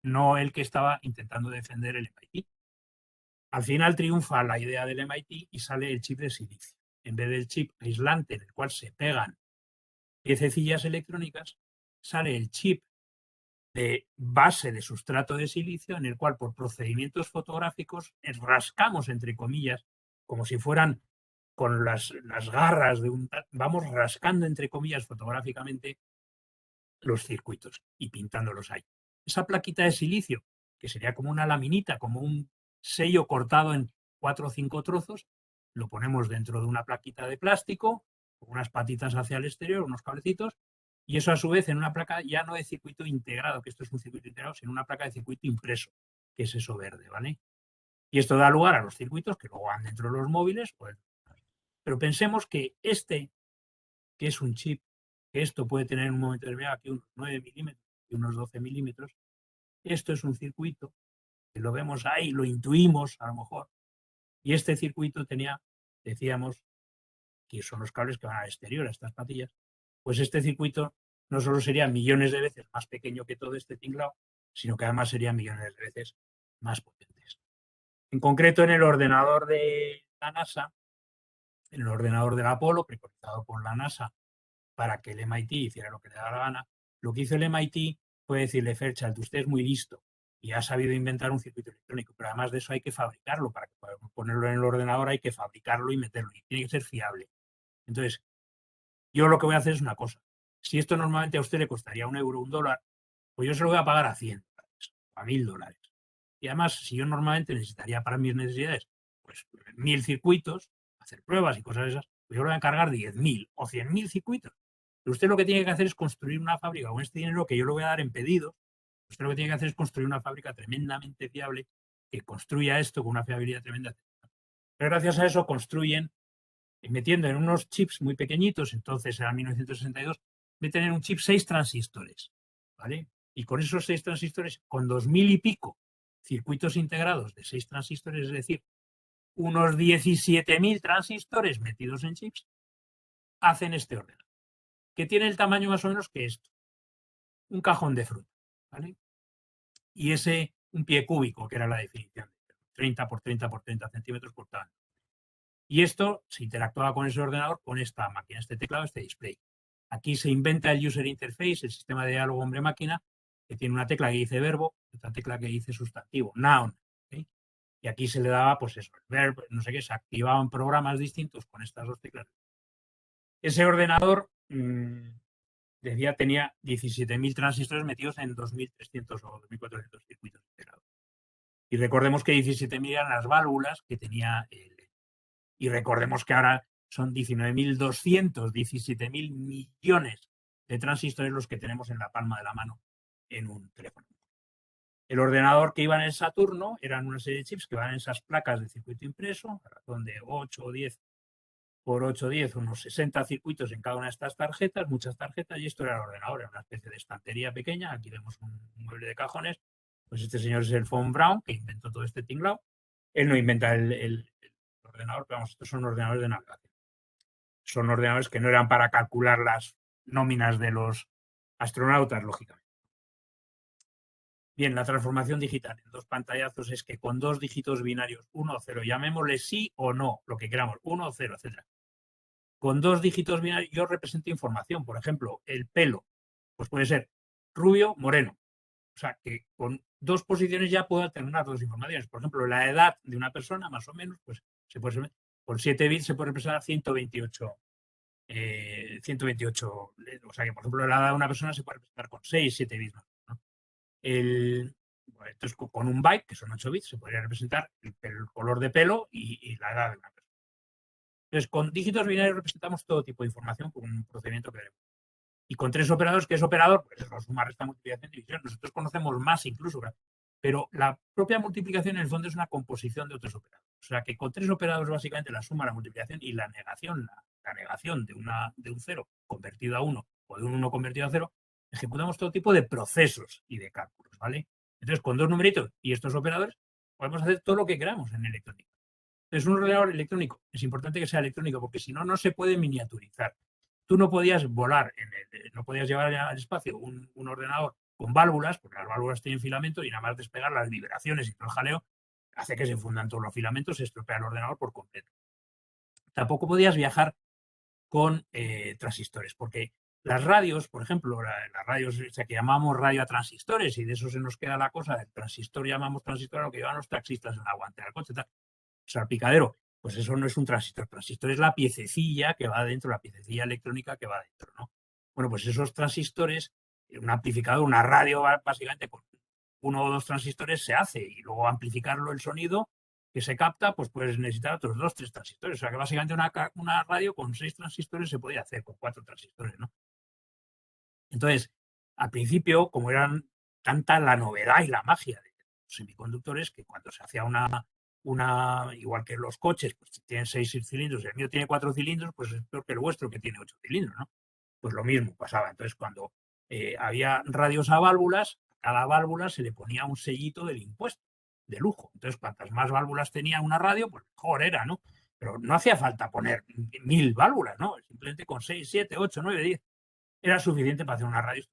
no el que estaba intentando defender el MIT. Al final triunfa la idea del MIT y sale el chip de silicio. En vez del chip aislante en el cual se pegan piececillas electrónicas, sale el chip de base de sustrato de silicio en el cual por procedimientos fotográficos rascamos, entre comillas, como si fueran con las garras de vamos rascando, entre comillas, fotográficamente los circuitos y pintándolos ahí. Esa plaquita de silicio, que sería como una laminita, como un sello cortado en 4 o 5 trozos, lo ponemos dentro de una plaquita de plástico, con unas patitas hacia el exterior, unos cablecitos, y eso a su vez en una placa ya no de circuito integrado, que esto es un circuito integrado, sino una placa de circuito impreso, que es eso verde, ¿vale? Y esto da lugar a los circuitos que luego van dentro de los móviles. Pero pensemos que este, que es un chip, que esto puede tener en un momento determinado aquí unos 9 milímetros y unos 12 milímetros. Esto es un circuito que lo vemos ahí, lo intuimos a lo mejor. Y este circuito tenía, decíamos, que son los cables que van al exterior, a estas patillas, pues este circuito no solo sería millones de veces más pequeño que todo este tinglado, sino que además sería millones de veces más potentes. En concreto, en el ordenador de la NASA, en el ordenador del Apolo, preconizado por la NASA para que el MIT hiciera lo que le daba la gana, lo que hizo el MIT fue decirle, Fairchild, usted es muy listo y ha sabido inventar un circuito electrónico, pero además de eso hay que fabricarlo. Para que podamos ponerlo en el ordenador hay que fabricarlo y meterlo, y tiene que ser fiable. Entonces, yo lo que voy a hacer es una cosa. Si esto normalmente a usted le costaría €1, $1, pues yo se lo voy a pagar a $100, a $1000. Y además, si yo normalmente necesitaría para mis necesidades, pues 1000 circuitos, hacer pruebas y cosas de esas, pues yo le voy a encargar 10.000 o 100.000 circuitos. Pero usted lo que tiene que hacer es construir una fábrica con este dinero que yo le voy a dar en pedidos. Usted lo que tiene que hacer es construir una fábrica tremendamente fiable que construya esto con una fiabilidad tremenda. Pero gracias a eso construyen, metiendo en unos chips muy pequeñitos, entonces era 1962, meten en un chip 6 transistores, ¿vale? Y con esos 6 transistores, con 2000 y pico circuitos integrados de 6 transistores, es decir, unos 17.000 transistores metidos en chips, hacen este ordenador, que tiene el tamaño más o menos que esto, un cajón de fruta, ¿vale? Y ese, un pie cúbico, que era la definición, 30 por 30 por 30 centímetros por cada. Y esto se interactuaba con ese ordenador, con esta máquina, este teclado, este display. Aquí se inventa el user interface, el sistema de diálogo hombre-máquina, que tiene una tecla que dice verbo y otra tecla que dice sustantivo, noun. ¿Okay? Y aquí se le daba, pues eso, el verbo, no sé qué, se activaban programas distintos con estas dos teclas. Ese ordenador, decía, tenía 17.000 transistores metidos en 2.300 o 2.400 circuitos integrados. Y recordemos que 17.000 eran las válvulas que tenía y recordemos que ahora son 19.200, 17.000 millones de transistores los que tenemos en la palma de la mano en un teléfono. El ordenador que iba en el Saturno eran una serie de chips que van en esas placas de circuito impreso, a razón de 8 o 10 por 8 o 10, unos 60 circuitos en cada una de estas tarjetas, muchas tarjetas, y esto era el ordenador, era una especie de estantería pequeña. Aquí vemos un mueble de cajones. Pues este señor es el von Braun, que inventó todo este tinglado. Él no inventa el ordenador, pero vamos, estos son ordenadores de navegación. Son ordenadores que no eran para calcular las nóminas de los astronautas, lógicamente. Bien, la transformación digital en 2 pantallazos es que con 2 dígitos binarios, 1 o 0, llamémosle sí o no, lo que queramos, 1 o 0, etc. Con 2 dígitos binarios yo represento información. Por ejemplo, el pelo, pues puede ser rubio, moreno. O sea, que con 2 posiciones ya puedo alternar 2 informaciones. Por ejemplo, la edad de una persona, más o menos, pues se puede, con 7 bits se puede representar 128. 128, o sea que, por ejemplo, la edad de una persona se puede representar con 6, 7 bits. ¿No? Entonces, con un byte, que son 8 bits, se podría representar el color de pelo y la edad de una persona. Entonces, con dígitos binarios representamos todo tipo de información con un procedimiento que veremos. Y con 3 operadores, ¿qué es operador? Pues eso, suma, resta, multiplicación, división. Nosotros conocemos más incluso, pero la propia multiplicación en el fondo es una composición de otros operadores. O sea que con 3 operadores básicamente la suma, la multiplicación y la negación, la negación de un 0 convertido a 1 o de un 1 convertido a 0, ejecutamos todo tipo de procesos y de cálculos, ¿vale? Entonces, con 2 numeritos y estos operadores, podemos hacer todo lo que queramos en electrónica. Entonces, un ordenador electrónico, es importante que sea electrónico porque si no, no se puede miniaturizar. Tú no podías volar, no podías llevar al espacio un ordenador con válvulas, porque las válvulas tienen filamentos y nada más despegar las vibraciones y todo el jaleo hace que se fundan todos los filamentos, se estropea el ordenador por completo. Tampoco podías viajar con transistores, porque las radios, por ejemplo, las radios que llamamos radio a transistores, y de eso se nos queda la cosa, del transistor llamamos transistor a lo que llevan los taxistas en la guantera del coche, tal. Salpicadero, pues eso no es un transistor. Transistor es la piececilla que va dentro, la piececilla electrónica que va dentro, ¿no? Bueno, pues esos transistores, un amplificador, una radio, básicamente con 1 o 2 transistores se hace, y luego amplificarlo el sonido que se capta, pues puedes necesitar otros 2 o 3 transistores. O sea que básicamente una radio con 6 transistores se podía hacer, con 4 transistores, ¿no? Entonces, al principio, como eran tanta la novedad y la magia de los semiconductores, que cuando se hacía igual que los coches, pues tienen 6 cilindros, el mío tiene 4 cilindros, pues es peor que el vuestro que tiene 8 cilindros, ¿no? pues lo mismo pasaba. Entonces, cuando había radios a válvulas, a cada válvula se le ponía un sellito del impuesto, de lujo. Entonces, cuantas más válvulas tenía una radio, pues mejor era, ¿no? Pero no hacía falta poner 1000 válvulas, ¿no? Simplemente con 6, 7, 8, 9, 10 era suficiente para hacer una radio.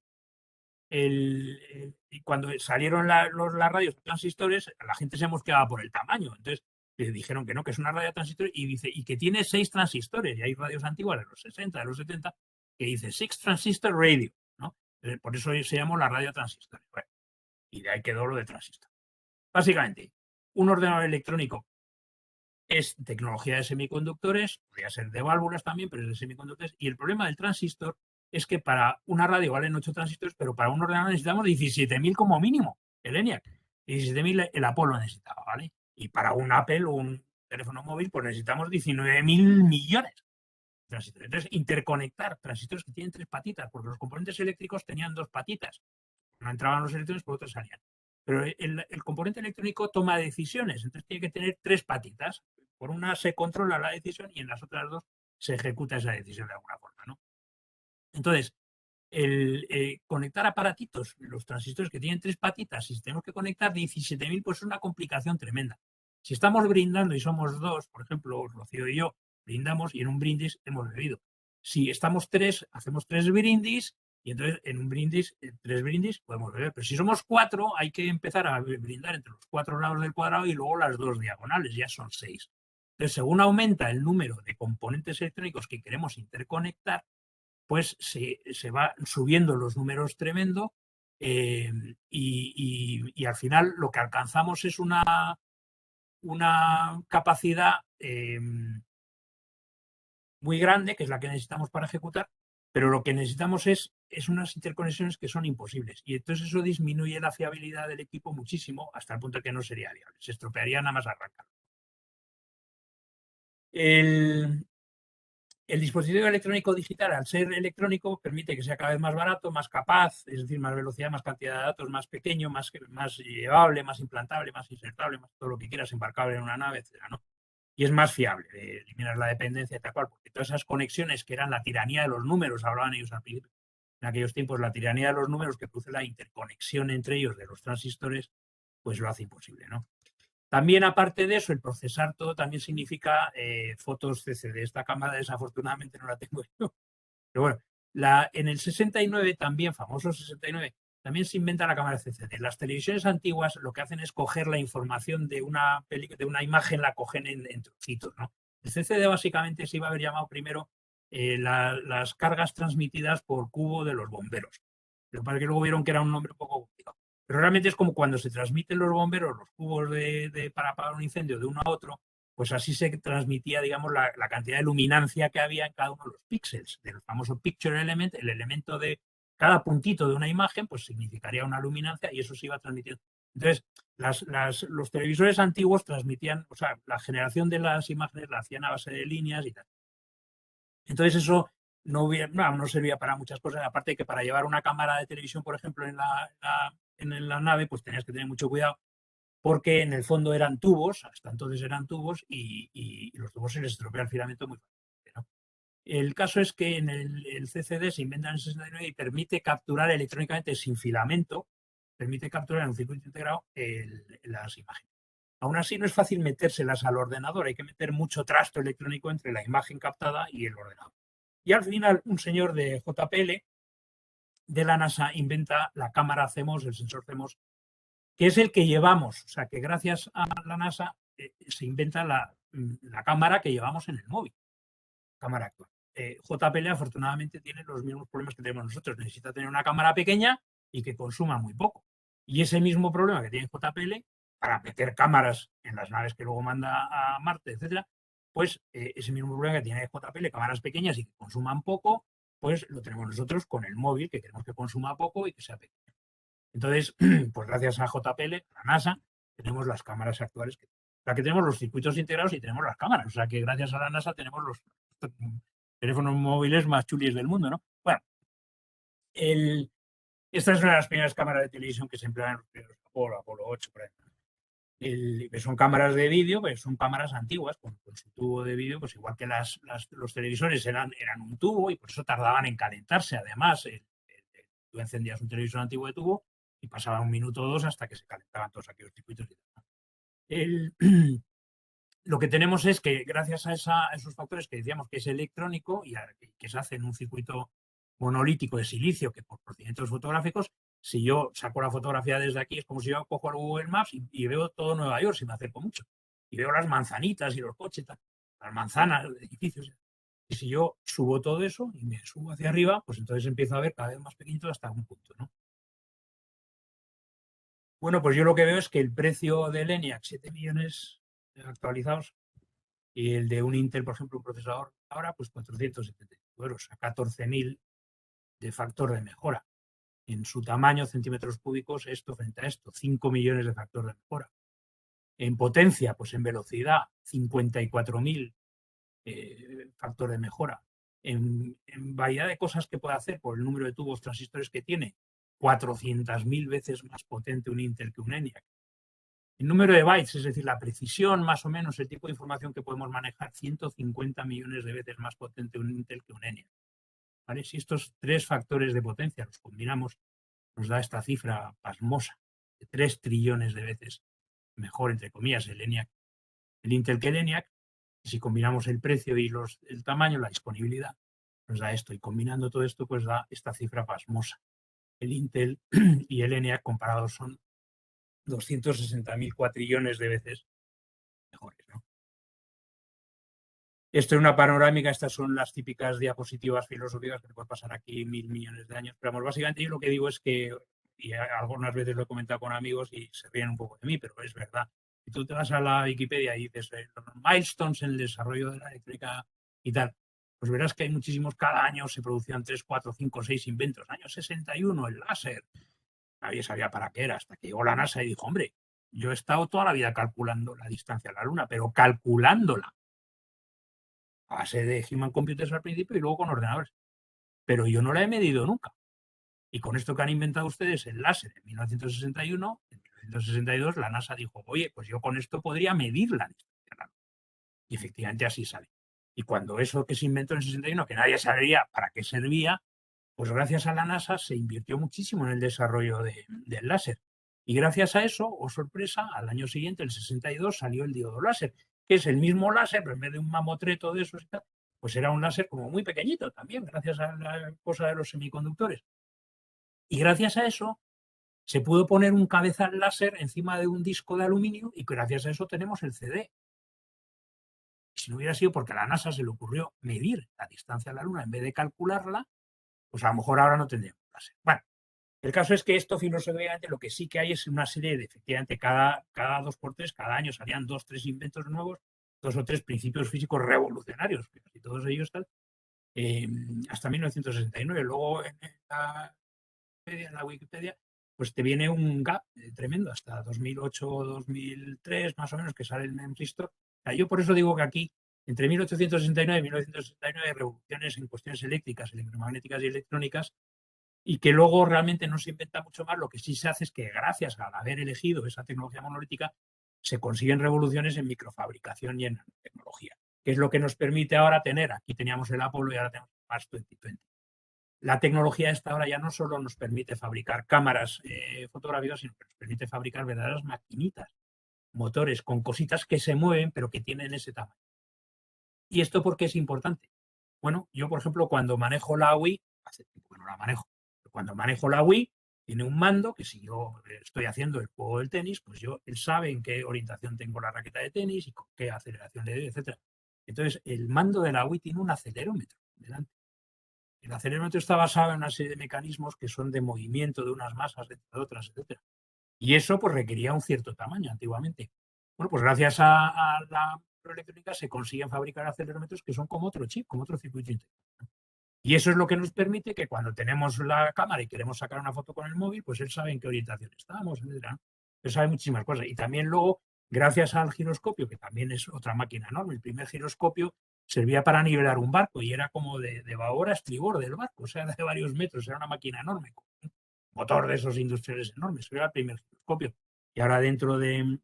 Y cuando salieron las radios transistores, la gente se mosqueaba por el tamaño. Entonces le dijeron que no, que es una radio transistor y dice, y que tiene 6 transistores. Y hay radios antiguas de los 60, de los 70, que dice 6 transistor radio, ¿no? Por eso se llamó la radio transistor. Bueno, y de ahí quedó lo de transistor. Básicamente, un ordenador electrónico es tecnología de semiconductores, podría ser de válvulas también, pero es de semiconductores. Y el problema del transistor es que para una radio valen 8 transistores, pero para un ordenador necesitamos 17.000 como mínimo, el ENIAC. 17.000 el Apolo necesitaba, ¿vale? Y para un Apple o un teléfono móvil, pues necesitamos 19.000 millones de transistores. Entonces, interconectar transistores que tienen 3 patitas, porque los componentes eléctricos tenían 2 patitas. No entraban los electrones, por otros salían. Pero el componente electrónico toma decisiones, entonces tiene que tener 3 patitas. Por una se controla la decisión y en las otras 2 se ejecuta esa decisión de alguna forma, ¿no? Entonces, conectar aparatitos, los transistores que tienen 3 patitas, si tenemos que conectar 17.000, pues es una complicación tremenda. Si estamos brindando y somos 2, por ejemplo, Rocío y yo, brindamos y en un brindis hemos bebido. Si estamos 3, hacemos 3 brindis y entonces en un brindis, 3 brindis, podemos beber. Pero si somos 4, hay que empezar a brindar entre los 4 lados del cuadrado y luego las 2 diagonales, ya son 6. Entonces, según aumenta el número de componentes electrónicos que queremos interconectar, pues se va subiendo los números tremendo y al final lo que alcanzamos es una capacidad muy grande, que es la que necesitamos para ejecutar, pero lo que necesitamos es unas interconexiones que son imposibles. Y entonces eso disminuye la fiabilidad del equipo muchísimo hasta el punto de que no sería viable. Se estropearía nada más arrancar. El dispositivo electrónico digital, al ser electrónico, permite que sea cada vez más barato, más capaz, es decir, más velocidad, más cantidad de datos, más pequeño, más llevable, más implantable, más insertable, más todo lo que quieras, embarcable en una nave, etcétera, ¿no? Y es más fiable, eliminar la dependencia, tal cual, porque todas esas conexiones que eran la tiranía de los números, hablaban ellos al principio, en aquellos tiempos, la tiranía de los números que produce la interconexión entre ellos de los transistores, pues lo hace imposible, ¿no? También, aparte de eso, el procesar todo también significa fotos CCD. Esta cámara, desafortunadamente, no la tengo yo. Pero bueno, en el 69 también, famoso 69, también se inventa la cámara CCD. Las televisiones antiguas lo que hacen es coger la información de una imagen, la cogen en trocitos, ¿no? El CCD básicamente se iba a haber llamado primero las cargas transmitidas por cubo de los bomberos. Pero para que luego vieron que era un nombre un poco complicado. Pero realmente es como cuando se transmiten los bomberos, los cubos para apagar un incendio de uno a otro, pues así se transmitía, digamos, la cantidad de luminancia que había en cada uno de los píxeles, del famoso picture element, el elemento de cada puntito de una imagen, pues significaría una luminancia y eso se iba transmitiendo. Entonces, los televisores antiguos transmitían, o sea, la generación de las imágenes la hacían a base de líneas y tal. Entonces eso no servía para muchas cosas, aparte de que para llevar una cámara de televisión, por ejemplo, en la nave, pues tenías que tener mucho cuidado, porque en el fondo eran tubos, hasta entonces eran tubos, y los tubos se les estropea el filamento muy fácilmente, ¿no? El caso es que en el CCD se inventa en el 69 y permite capturar electrónicamente sin filamento, permite capturar en un circuito integrado las imágenes. Aún así, no es fácil metérselas al ordenador, hay que meter mucho trasto electrónico entre la imagen captada y el ordenador. Y al final, un señor de JPL de la NASA inventa la cámara CMOS, el sensor CMOS, que es el que llevamos. O sea, que gracias a la NASA se inventa la cámara que llevamos en el móvil, cámara actual. JPL afortunadamente tiene los mismos problemas que tenemos nosotros. Necesita tener una cámara pequeña y que consuma muy poco. Y ese mismo problema que tiene JPL para meter cámaras en las naves que luego manda a Marte, etcétera, pues ese mismo problema que tiene JPL, cámaras pequeñas y que consuman poco, pues lo tenemos nosotros con el móvil, que queremos que consuma poco y que sea pequeño. Entonces, pues gracias a JPL, a la NASA, tenemos las cámaras actuales, que tenemos los circuitos integrados y tenemos las cámaras. O sea que gracias a la NASA tenemos los teléfonos móviles más chulis del mundo, ¿no? Bueno, esta es una de las primeras cámaras de televisión que se empleaban en los primeros Apolo 8, por ejemplo. son cámaras de vídeo, pero son cámaras antiguas, con su tubo de vídeo, pues igual que los televisores eran un tubo y por eso tardaban en calentarse. Además, tú encendías un televisor antiguo de tubo y pasaba 1 minuto o 2 hasta que se calentaban todos aquellos circuitos. Lo que tenemos es que gracias a esos factores que decíamos que es electrónico y que se hace en un circuito monolítico de silicio, que por procedimientos fotográficos, si yo saco la fotografía desde aquí, es como si yo cojo el Google Maps y veo todo Nueva York, si me acerco mucho. Y veo las manzanitas y los coches, las manzanas, los edificios. Y si yo subo todo eso y me subo hacia arriba, pues entonces empiezo a ver cada vez más pequeñito hasta un punto, ¿no? Bueno, pues yo lo que veo es que el precio del ENIAC, 7 millones actualizados, y el de un Intel, por ejemplo, un procesador, ahora pues 470 euros, a 14.000 de factor de mejora. En su tamaño, centímetros cúbicos, esto frente a esto, 5 millones de factor de mejora. En potencia, pues en velocidad, 54.000 factor de mejora. En variedad de cosas que puede hacer por el número de tubos transistores que tiene, 400.000 veces más potente un Intel que un ENIAC. El número de bytes, es decir, la precisión, más o menos, el tipo de información que podemos manejar, 150 millones de veces más potente un Intel que un ENIAC. ¿Vale? Si estos 3 factores de potencia los combinamos, nos da esta cifra pasmosa de 3 trillones de veces mejor, entre comillas, el Intel que el ENIAC. Y si combinamos el precio y el tamaño, la disponibilidad, nos da esto. Y combinando todo esto, pues da esta cifra pasmosa. El Intel y el ENIAC comparados son 260.000 cuatrillones de veces mejores, ¿no? Esto es una panorámica, estas son las típicas diapositivas filosóficas que te pueden pasar aquí 1.000 millones de años. Pero vamos, básicamente yo lo que digo es que, y algunas veces lo he comentado con amigos y se ríen un poco de mí, pero es verdad. Si tú te vas a la Wikipedia y dices los milestones en el desarrollo de la eléctrica y tal, pues verás que hay muchísimos, cada año se producían 3, 4, 5, 6 inventos. Año 61, el láser. Nadie sabía para qué era, hasta que llegó la NASA y dijo, hombre, yo he estado toda la vida calculando la distancia a la Luna, pero calculándola a base de human computers al principio y luego con ordenadores. Pero yo no la he medido nunca. Y con esto que han inventado ustedes, el láser, en 1961, en 1962, la NASA dijo, oye, pues yo con esto podría medir la distancia a la Luna. Y efectivamente así sale. Y cuando eso que se inventó en el 61, que nadie sabía para qué servía, pues gracias a la NASA se invirtió muchísimo en el desarrollo del láser. Y gracias a eso, oh sorpresa, al año siguiente, el 62, salió el diodo láser, que es el mismo láser, pero en vez de un mamotreto de esos, pues era un láser como muy pequeñito también, gracias a la cosa de los semiconductores. Y gracias a eso se pudo poner un cabezal láser encima de un disco de aluminio y gracias a eso tenemos el CD. Si no hubiera sido porque a la NASA se le ocurrió medir la distancia a la Luna en vez de calcularla, pues a lo mejor ahora no tendríamos láser. Bueno, el caso es que esto filosóficamente lo que sí que hay es una serie de, efectivamente, cada 2x3, cada año salían 2 o 3 inventos nuevos, 2 o 3 principios físicos revolucionarios, y todos ellos tal, hasta 1969. Luego en la Wikipedia, pues te viene un gap tremendo, hasta 2008 o 2003, más o menos, que sale el memristor. Yo por eso digo que aquí, entre 1869 y 1969, hay revoluciones en cuestiones eléctricas, electromagnéticas y electrónicas, y que luego realmente no se inventa mucho más. Lo que sí se hace es que gracias al haber elegido esa tecnología monolítica se consiguen revoluciones en microfabricación y en tecnología, que es lo que nos permite ahora tener, aquí teníamos el Apollo y ahora tenemos el Mars 2020. La tecnología esta ahora ya no solo nos permite fabricar cámaras fotográficas, sino que nos permite fabricar verdaderas maquinitas, motores con cositas que se mueven pero que tienen ese tamaño. ¿Y esto por qué es importante? Bueno, yo por ejemplo cuando manejo la Wii, hace tiempo que no la manejo, cuando manejo la Wii, tiene un mando que si yo estoy haciendo el juego del tenis, pues él sabe en qué orientación tengo la raqueta de tenis y con qué aceleración le doy, etc. Entonces, el mando de la Wii tiene un acelerómetro delante. El acelerómetro está basado en una serie de mecanismos que son de movimiento de unas masas, de otras, etc. Y eso pues requería un cierto tamaño antiguamente. Bueno, pues gracias a la microelectrónica se consiguen fabricar acelerómetros que son como otro chip, como otro circuito integrado. Y eso es lo que nos permite que cuando tenemos la cámara y queremos sacar una foto con el móvil, pues él sabe en qué orientación estamos, etc. Él sabe muchísimas cosas. Y también luego, gracias al giroscopio, que también es otra máquina enorme, el primer giroscopio servía para nivelar un barco y era como de babor a estribor del barco, o sea, de varios metros, era una máquina enorme, con un motor de esos industriales enormes, era el primer giroscopio. Y ahora dentro de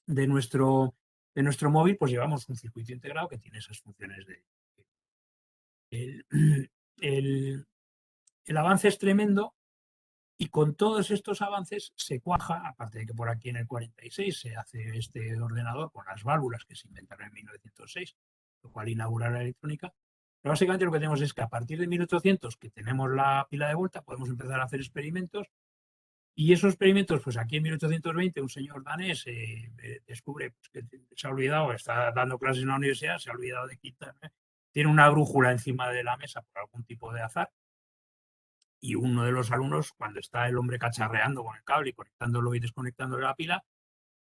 de nuestro móvil, pues llevamos un circuito integrado que tiene esas funciones de... El, el- el avance es tremendo y con todos estos avances se cuaja, aparte de que por aquí en el 46 se hace este ordenador con las válvulas que se inventaron en 1906, lo cual inaugura la electrónica. Pero básicamente lo que tenemos es que a partir de 1800, que tenemos la pila de vuelta, podemos empezar a hacer experimentos. Y esos experimentos, pues aquí en 1820 un señor danés descubre pues, que se ha olvidado, está dando clases en la universidad, se ha olvidado de quitar, tiene una brújula encima de la mesa por algún tipo de azar, y uno de los alumnos, cuando está el hombre cacharreando con el cable y conectándolo y desconectándole la pila,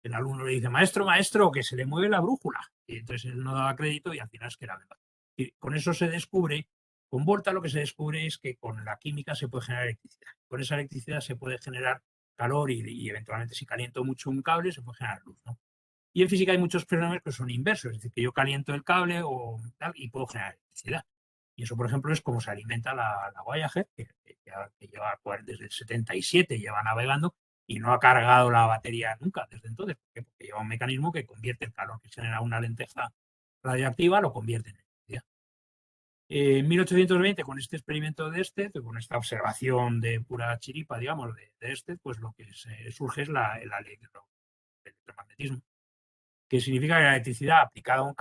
el alumno le dice, maestro, maestro, que se le mueve la brújula. Y entonces él no daba crédito y al final es que era verdad. Y con eso se descubre, con Volta lo que se descubre es que con la química se puede generar electricidad. Con esa electricidad se puede generar calor y eventualmente si caliento mucho un cable se puede generar luz, ¿no? Y en física hay muchos fenómenos que son inversos, es decir, que yo caliento el cable o tal, y puedo generar electricidad. Y eso, por ejemplo, es como se alimenta la Voyager, que lleva desde el 77, lleva navegando y no ha cargado la batería nunca desde entonces. ¿Por qué? Porque lleva un mecanismo que convierte el calor que genera una lenteja radioactiva, lo convierte en electricidad. En 1820, con este experimento de Sted, con esta observación de pura chiripa, digamos, de Sted, pues lo que surge es la ley del electromagnetismo, que significa que la electricidad aplicada a un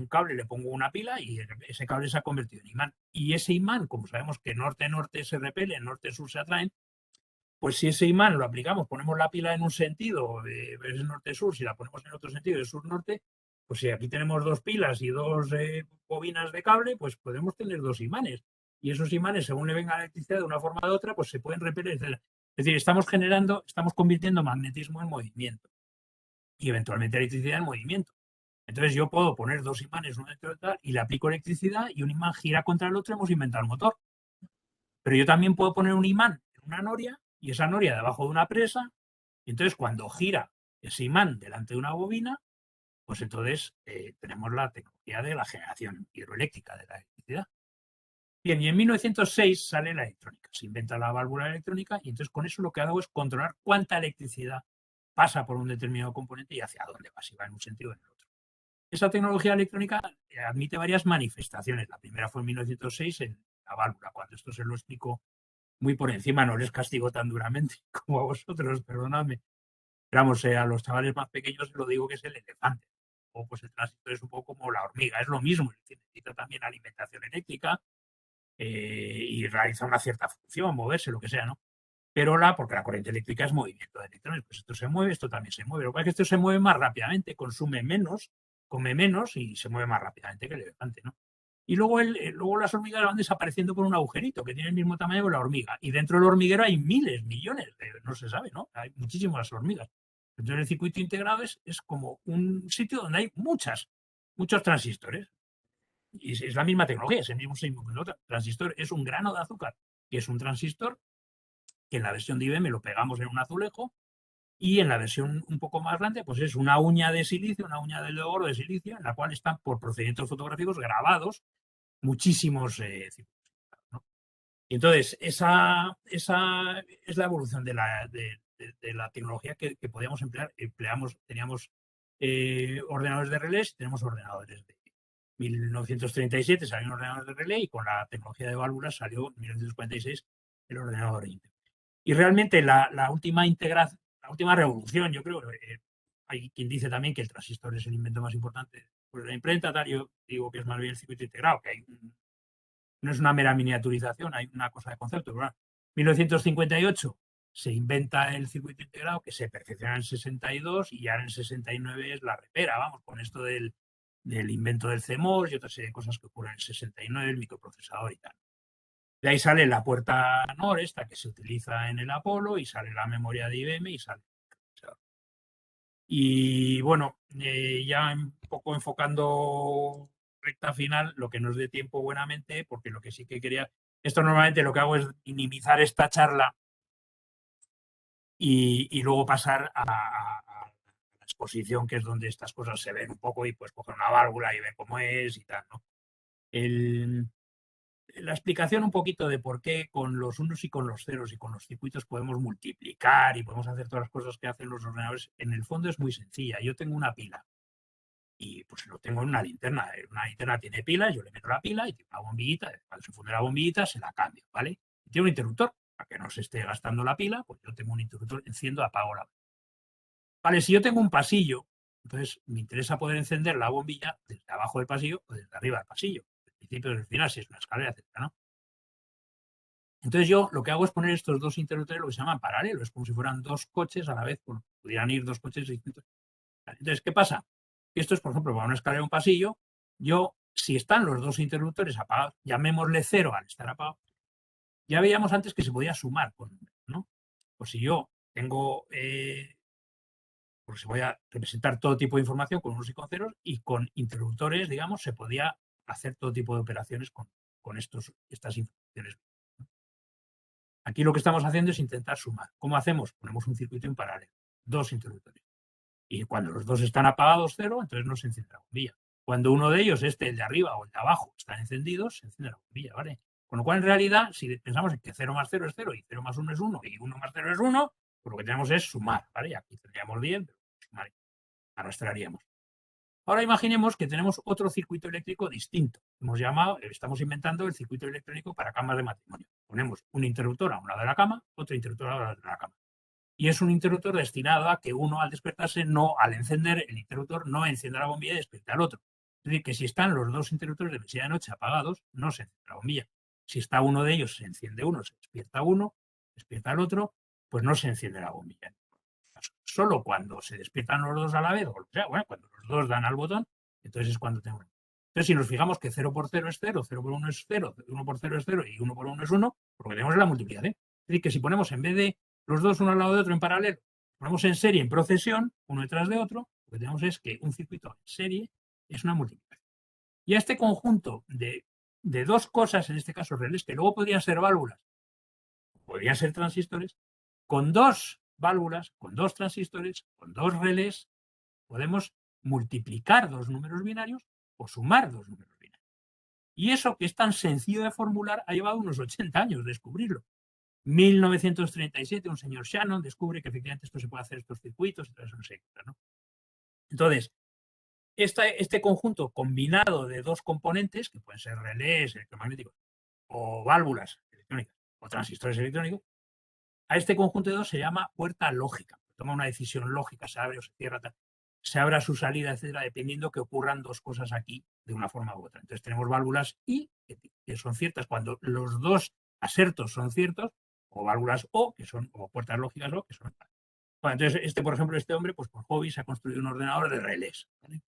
cable le pongo una pila y ese cable se ha convertido en imán. Y ese imán, como sabemos que norte-norte se repelen, norte-sur se atraen, pues si ese imán lo aplicamos, ponemos la pila en un sentido, es norte-sur, si la ponemos en otro sentido, es sur-norte, pues si aquí tenemos dos pilas y dos bobinas de cable, pues podemos tener dos imanes. Y esos imanes, según le venga la electricidad de una forma u otra, pues se pueden repeler, etc. Es decir, estamos convirtiendo magnetismo en movimiento y eventualmente electricidad en movimiento. Entonces yo puedo poner dos imanes uno dentro de tal y le aplico electricidad y un imán gira contra el otro, hemos inventado el motor. Pero yo también puedo poner un imán en una noria y esa noria debajo de una presa, y entonces cuando gira ese imán delante de una bobina, pues entonces tenemos la tecnología de la generación hidroeléctrica de la electricidad. Bien, y en 1906 sale la electrónica, se inventa la válvula electrónica y entonces con eso lo que hago es controlar cuánta electricidad pasa por un determinado componente y hacia dónde va, si va en un sentido o en el otro. Esa tecnología electrónica admite varias manifestaciones. La primera fue en 1906 en la válvula. Cuando esto se lo explico muy por encima, no les castigo tan duramente como a vosotros, perdonadme. Pero vamos, a los chavales más pequeños lo digo que es el elefante. O pues el tránsito es un poco como la hormiga, es lo mismo, es decir, necesita también alimentación eléctrica y realiza una cierta función, moverse, lo que sea, ¿no? Pero porque la corriente eléctrica es movimiento de electrones, pues esto se mueve, esto también se mueve. Lo que pasa es que esto se mueve más rápidamente, consume menos, come menos y se mueve más rápidamente que el elefante, ¿no? Y luego, luego las hormigas van desapareciendo por un agujerito que tiene el mismo tamaño que la hormiga. Y dentro del hormiguero hay miles, millones, no se sabe, ¿no? Hay muchísimas hormigas. Entonces el circuito integrado es como un sitio donde hay muchos transistores. Y es la misma tecnología, es el mismo signo que el otro. Transistor es un grano de azúcar, que es un transistor, que en la versión de IBM lo pegamos en un azulejo, y en la versión un poco más grande, pues es una uña de silicio, una uña de oro de silicio, en la cual están por procedimientos fotográficos grabados muchísimos circuitos, ¿no? Y entonces, esa es la evolución de la tecnología que podíamos emplear. Teníamos ordenadores de relés, tenemos ordenadores de 1937 salió un ordenador de relé y con la tecnología de válvulas salió en 1946 el ordenador íntegro. Y realmente la última revolución, yo creo, hay quien dice también que el transistor es el invento más importante pues de la imprenta, tal, yo digo que es más bien el circuito integrado, que no es una mera miniaturización, hay una cosa de concepto. ¿Verdad? 1958 se inventa el circuito integrado, que se perfecciona en el 62 y ya en el 69 es la repera, vamos, con esto del invento del CMOS y otra serie de cosas que ocurren en el 69, el microprocesador y tal. De ahí sale la puerta NOR, esta que se utiliza en el Apolo, y sale la memoria de IBM y sale. Y bueno, ya un poco enfocando recta final, lo que nos dé tiempo buenamente, porque lo que sí que quería, esto normalmente lo que hago es minimizar esta charla y luego pasar a la exposición, que es donde estas cosas se ven un poco y pues coger una válvula y ver cómo es y tal, ¿no? la explicación un poquito de por qué con los unos y con los ceros y con los circuitos podemos multiplicar y podemos hacer todas las cosas que hacen los ordenadores, en el fondo es muy sencilla. Yo tengo una pila y pues lo tengo en una linterna. Una linterna tiene pilas, yo le meto la pila y tiene una bombillita. Cuando se funde la bombillita se la cambio, ¿vale? Y tiene un interruptor. Para que no se esté gastando la pila, pues yo tengo un interruptor, enciendo, apago la. Vale, si yo tengo un pasillo, entonces me interesa poder encender la bombilla desde abajo del pasillo o desde arriba del pasillo. Del principio desde el final, si es una escalera, etcétera, ¿no? Entonces yo lo que hago es poner estos dos interruptores, lo que se llaman paralelos, es como si fueran dos coches a la vez, pudieran ir dos coches distintos. Entonces, ¿qué pasa? Esto es, por ejemplo, para una escalera o un pasillo, yo, si están los dos interruptores apagados, llamémosle 0 al estar apagado, ya veíamos antes que se podía sumar con, ¿no? Pues si yo tengo, pues voy a representar todo tipo de información con unos y con ceros, y con interruptores, digamos, se podía hacer todo tipo de operaciones con estas informaciones. Aquí lo que estamos haciendo es intentar sumar. ¿Cómo hacemos? Ponemos un circuito en paralelo, dos interruptores. Y cuando los dos están apagados, 0, entonces no se enciende la bombilla. Cuando uno de ellos, el de arriba o el de abajo, están encendidos, se enciende la bombilla, ¿vale? Con lo cual, en realidad, si pensamos en que 0 más 0 es 0 y 0 más 1 es 1 y 1 más 0 es 1, pues lo que tenemos es sumar, ¿vale? Y aquí tendríamos 10, pero sumar, arrastraríamos. Ahora imaginemos que tenemos otro circuito eléctrico distinto. Estamos inventando el circuito electrónico para camas de matrimonio. Ponemos un interruptor a un lado de la cama, otro interruptor a otro de la cama. Y es un interruptor destinado a que uno, al despertarse, al encender el interruptor, no encienda la bombilla y despierte al otro. Es decir, que si están los dos interruptores de mesilla de noche apagados, no se enciende la bombilla. Si está uno de ellos, se enciende uno, se despierta uno, despierta al otro, pues no se enciende la bombilla. Solo cuando se despiertan los dos a la vez, o sea, bueno, cuando los dos dan al botón, entonces es cuando tenemos. Entonces, si nos fijamos que 0 por 0 es 0, 0 por 1 es 0, 1 por 0 es 0 y 1 por 1 es 1, lo que tenemos es la multiplicación. Es decir, que si ponemos en vez de los dos uno al lado de otro en paralelo, ponemos en serie, en procesión, uno detrás de otro, lo que tenemos es que un circuito en serie es una multiplicación. Y a este conjunto de dos cosas, en este caso relés, que luego podrían ser válvulas, podrían ser transistores, con dos válvulas, con dos transistores, con dos relés, podemos multiplicar dos números binarios o sumar dos números binarios. Y eso, que es tan sencillo de formular, ha llevado unos 80 años descubrirlo. 1937, un señor Shannon descubre que efectivamente esto se puede hacer, estos circuitos, y todo eso, ¿no? Entonces, este conjunto combinado de dos componentes, que pueden ser relés electromagnéticos o válvulas electrónicas o transistores electrónicos, a este conjunto de dos se llama puerta lógica. Toma una decisión lógica, se abre o se cierra, se abra su salida, etcétera, dependiendo que ocurran dos cosas aquí de una forma u otra. Entonces tenemos válvulas I, que son ciertas cuando los dos asertos son ciertos, o válvulas O, que son, o puertas lógicas O, que son. Bueno, entonces, por ejemplo, este hombre, pues por hobby se ha construido un ordenador de relés, ¿vale?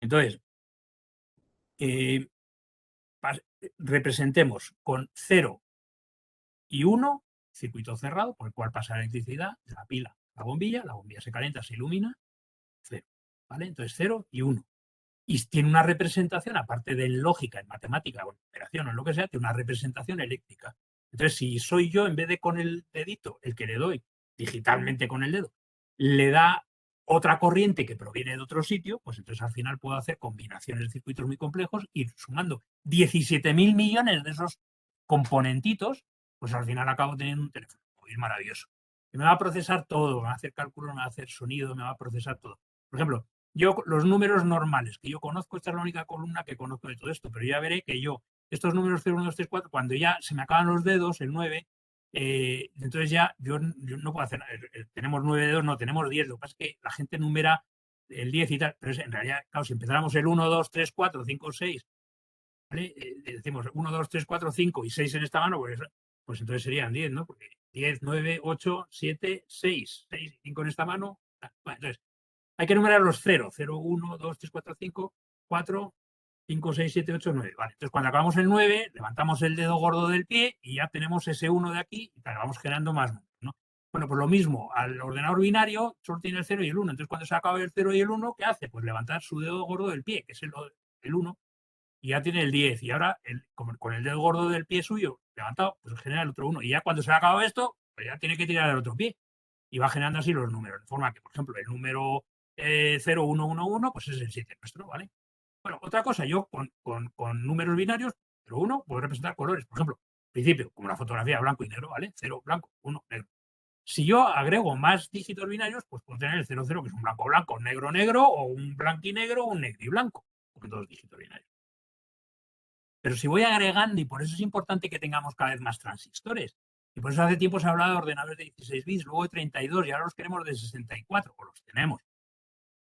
Entonces, representemos con 0 y 1, circuito cerrado, por el cual pasa la electricidad de la pila a la bombilla se calienta, se ilumina, 0, ¿vale? Entonces 0 y 1. Y tiene una representación, aparte de lógica, en matemática o en operación o en lo que sea, tiene una representación eléctrica. Entonces, si soy yo, en vez de con el dedito, el que le doy digitalmente con el dedo, le da otra corriente que proviene de otro sitio, pues entonces al final puedo hacer combinaciones de circuitos muy complejos y sumando 17.000 millones de esos componentitos, pues al final acabo teniendo un teléfono móvil maravilloso. Que me va a procesar todo, me va a hacer cálculo, me va a hacer sonido, me va a procesar todo. Por ejemplo, yo los números normales que yo conozco, esta es la única columna que conozco de todo esto, pero ya veré que yo, estos números 0, 1, 2, 3, 4, cuando ya se me acaban los dedos, el 9, entonces ya yo no puedo hacer, tenemos 9 dedos, no, tenemos 10, lo que pasa es que la gente numera el 10 y tal, pero en realidad, claro, si empezáramos el 1, 2, 3, 4, 5, 6, ¿vale? Decimos 1, 2, 3, 4, 5 y 6 en esta mano, pues entonces serían 10, ¿no? Porque 10, 9, 8, 7, 6, 6 y 5 en esta mano. Bueno, entonces, hay que numerar los 0, 0, 1, 2, 3, 4, 5, 4, 5, 6, 7, 8, 9. Vale, entonces cuando acabamos el 9, levantamos el dedo gordo del pie y ya tenemos ese 1 de aquí y vamos generando más números, ¿no? Bueno, pues lo mismo, al ordenador binario solo tiene el 0 y el 1. Entonces cuando se acaba el 0 y el 1, ¿qué hace? Pues levantar su dedo gordo del pie, que es el 1, y ya tiene el 10. Y ahora, con el dedo gordo del pie suyo levantado, pues genera el otro 1. Y ya cuando se ha acabado esto, pues ya tiene que tirar el otro pie. Y va generando así los números. De forma que, por ejemplo, el número 0111, pues es el 7 nuestro, ¿vale? Bueno, otra cosa, yo con números binarios Pero 1 puede representar colores. Por ejemplo, al principio, como la fotografía, blanco y negro, ¿vale? 0 blanco, 1 negro. Si yo agrego más dígitos binarios, pues puedo tener el 00, que es un blanco blanco, negro negro, o un blanco y negro, o un negro y blanco, con 2 dígitos binarios. Pero si voy agregando, y por eso es importante que tengamos cada vez más transistores, y por eso hace tiempo se hablaba de ordenadores de 16 bits, luego de 32, y ahora los queremos de 64, o los tenemos.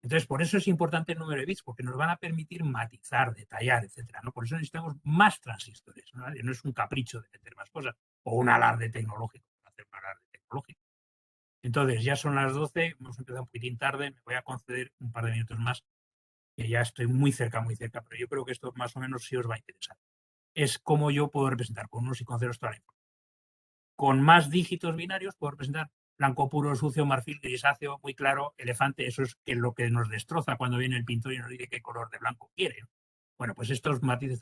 Entonces, por eso es importante el número de bits, porque nos van a permitir matizar, detallar, etcétera, ¿no? Por eso necesitamos más transistores, ¿no? No es un capricho de meter más cosas, o un alarde tecnológico, hacer un alarde tecnológico. Entonces, ya son las 12, hemos empezado un poquitín tarde, me voy a conceder un par de minutos más, que ya estoy muy cerca, pero yo creo que esto más o menos sí os va a interesar. Es cómo yo puedo representar con unos y con ceros toda la información. Con más dígitos binarios puedo representar blanco puro, sucio, marfil, grisáceo, muy claro, elefante. Eso es lo que nos destroza cuando viene el pintor y nos dice qué color de blanco quiere. Bueno, pues estos matices.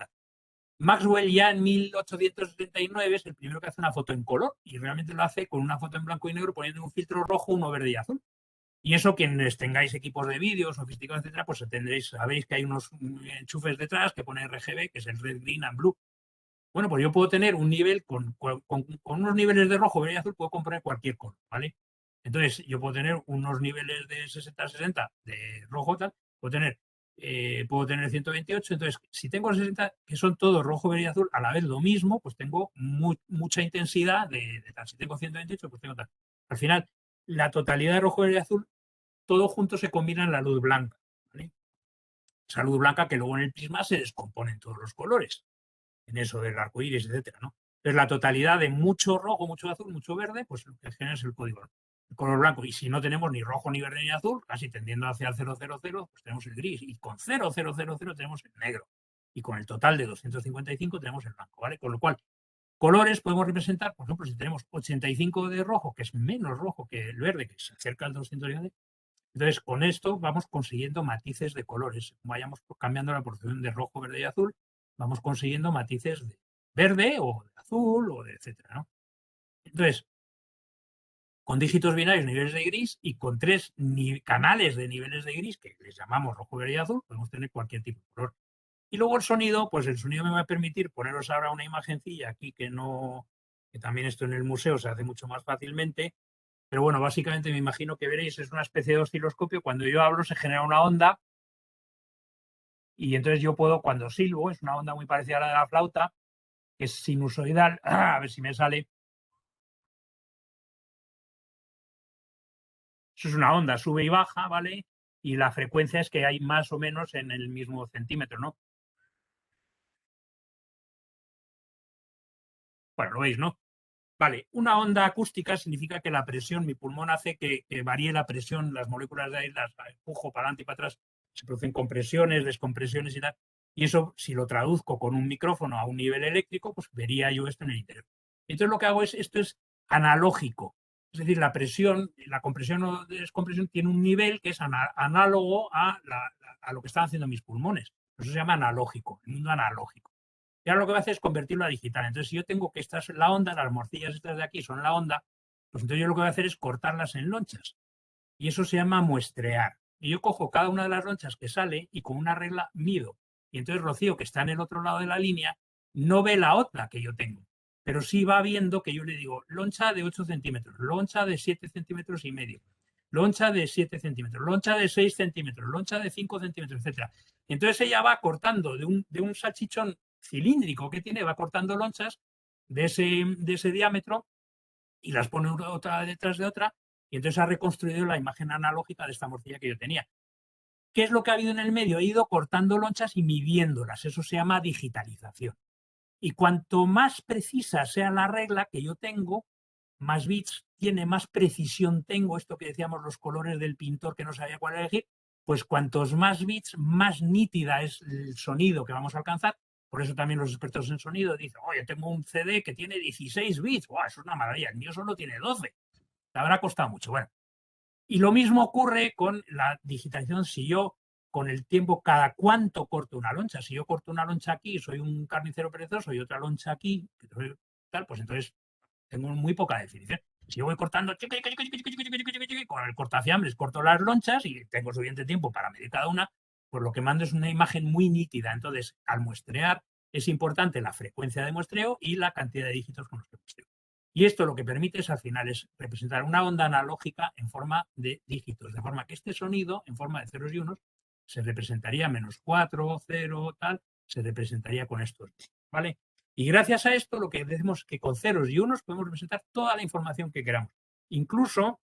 Maxwell ya en 1879 es el primero que hace una foto en color, y realmente lo hace con una foto en blanco y negro poniendo un filtro rojo, uno verde y azul. Y eso, quienes tengáis equipos de vídeo sofisticados, etcétera, pues sabéis que hay unos enchufes detrás que pone RGB, que es el Red, Green and Blue. Bueno, pues yo puedo tener un nivel con unos niveles de rojo, verde y azul, puedo componer cualquier color, ¿vale? Entonces, yo puedo tener unos niveles de 60-60 de rojo, tal, puedo tener 128. Entonces, si tengo 60, que son todos rojo, verde y azul, a la vez lo mismo, pues tengo mucha intensidad de tal. Si tengo 128, pues tengo tal. Al final, la totalidad de rojo, verde y azul, todo junto se combina en la luz blanca, ¿vale? Esa luz blanca que luego en el prisma se descompone en todos los colores, en eso del arco iris, etcétera, ¿no? Entonces, la totalidad de mucho rojo, mucho azul, mucho verde, pues lo que genera es el código, el color blanco. Y si no tenemos ni rojo, ni verde, ni azul, casi tendiendo hacia el 000, pues tenemos el gris. Y con 0000 tenemos el negro. Y con el total de 255 tenemos el blanco, ¿vale? Con lo cual, colores podemos representar, por ejemplo, si tenemos 85 de rojo, que es menos rojo que el verde, que se acerca al 210, entonces con esto vamos consiguiendo matices de colores. Vayamos cambiando la proporción de rojo, verde y azul, vamos consiguiendo matices de verde o de azul o de etcétera, ¿no? Entonces, con dígitos binarios, niveles de gris, y con 3 canales de niveles de gris, que les llamamos rojo, verde y azul, podemos tener cualquier tipo de color. Y luego el sonido, pues el sonido me va a permitir poneros ahora una imagencilla aquí que también esto en el museo se hace mucho más fácilmente. Pero bueno, básicamente me imagino que veréis, es una especie de osciloscopio. Cuando yo hablo se genera una onda, y entonces yo puedo, cuando silbo, es una onda muy parecida a la de la flauta, que es sinusoidal, a ver si me sale. Eso es una onda, sube y baja, ¿vale? Y la frecuencia es que hay más o menos en el mismo centímetro, ¿no? Bueno, lo veis, ¿no? Vale, una onda acústica significa que la presión, mi pulmón hace que varíe la presión, las moléculas de aire las empujo para adelante y para atrás, se producen compresiones, descompresiones y tal. Y eso, si lo traduzco con un micrófono a un nivel eléctrico, pues vería yo esto en el interior. Entonces lo que hago esto es analógico. Es decir, la presión, la compresión o descompresión tiene un nivel que es análogo a lo que están haciendo mis pulmones. Eso se llama analógico, el mundo analógico. Y ahora lo que va a hacer es convertirlo a digital. Entonces, si yo tengo que esta es la onda, las morcillas estas de aquí son la onda, pues entonces yo lo que voy a hacer es cortarlas en lonchas. Y eso se llama muestrear. Y yo cojo cada una de las lonchas que sale y con una regla mido. Y entonces Rocío, que está en el otro lado de la línea, no ve la otra que yo tengo, pero sí va viendo que yo le digo loncha de 8 centímetros, loncha de 7 centímetros y medio, loncha de 7 centímetros, loncha de 6 centímetros, loncha de 5 centímetros, etcétera. Entonces ella va cortando de un salchichón cilíndrico que tiene, va cortando lonchas de ese diámetro y las pone otra detrás de otra, y entonces ha reconstruido la imagen analógica de esta morcilla que yo tenía. ¿Qué es lo que ha habido en el medio? He ido cortando lonchas y midiéndolas. Eso se llama digitalización. Y cuanto más precisa sea la regla que yo tengo, más bits tiene, más precisión tengo. Esto que decíamos los colores del pintor que no sabía cuál elegir, pues cuantos más bits, más nítida es el sonido que vamos a alcanzar. Por eso también los expertos en sonido dicen, oye, tengo un CD que tiene 16 bits. ¡Wow! Eso es una maravilla. El mío solo tiene 12. Te habrá costado mucho. Bueno, y lo mismo ocurre con la digitalización. Si yo, con el tiempo, cada cuánto corto una loncha. Si yo corto una loncha aquí, soy un carnicero perezoso, y otra loncha aquí, tal, pues entonces tengo muy poca definición. Si yo voy cortando con el cortafiambres, corto las lonchas y tengo suficiente tiempo para medir cada una, pues lo que mando es una imagen muy nítida. Entonces, al muestrear, es importante la frecuencia de muestreo y la cantidad de dígitos con los que muestreo. Y esto lo que permite es, al final, es representar una onda analógica en forma de dígitos, de forma que este sonido, en forma de ceros y unos, se representaría -4, 0, tal, se representaría con estos, ¿vale? Y gracias a esto, lo que decimos es que con ceros y unos podemos representar toda la información que queramos. Incluso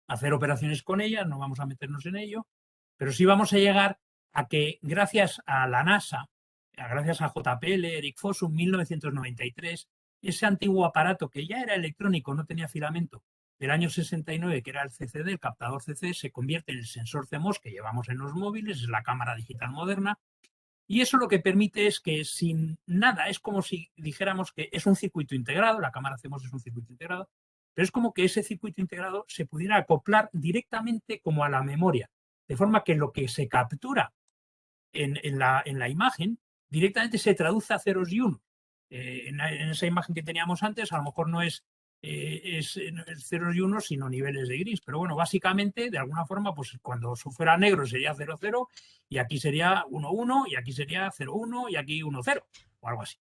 hacer operaciones con ella, no vamos a meternos en ello, pero sí vamos a llegar a que gracias a la NASA, gracias a JPL, Eric Fossum, 1993, ese antiguo aparato que ya era electrónico, no tenía filamento, del año 69, que era el CCD, el captador CC, se convierte en el sensor CMOS que llevamos en los móviles, es la cámara digital moderna, y eso lo que permite es que sin nada, es como si dijéramos que es un circuito integrado, la cámara CMOS es un circuito integrado, pero es como que ese circuito integrado se pudiera acoplar directamente como a la memoria, de forma que lo que se captura en la imagen directamente se traduce a ceros y unos. En esa imagen que teníamos antes, a lo mejor no es ceros y unos, sino niveles de gris. Pero bueno, básicamente, de alguna forma, pues cuando fuera negro sería 0, 0, y aquí sería 1, 1, y aquí sería 0, 1, y aquí 1, 0, o algo así.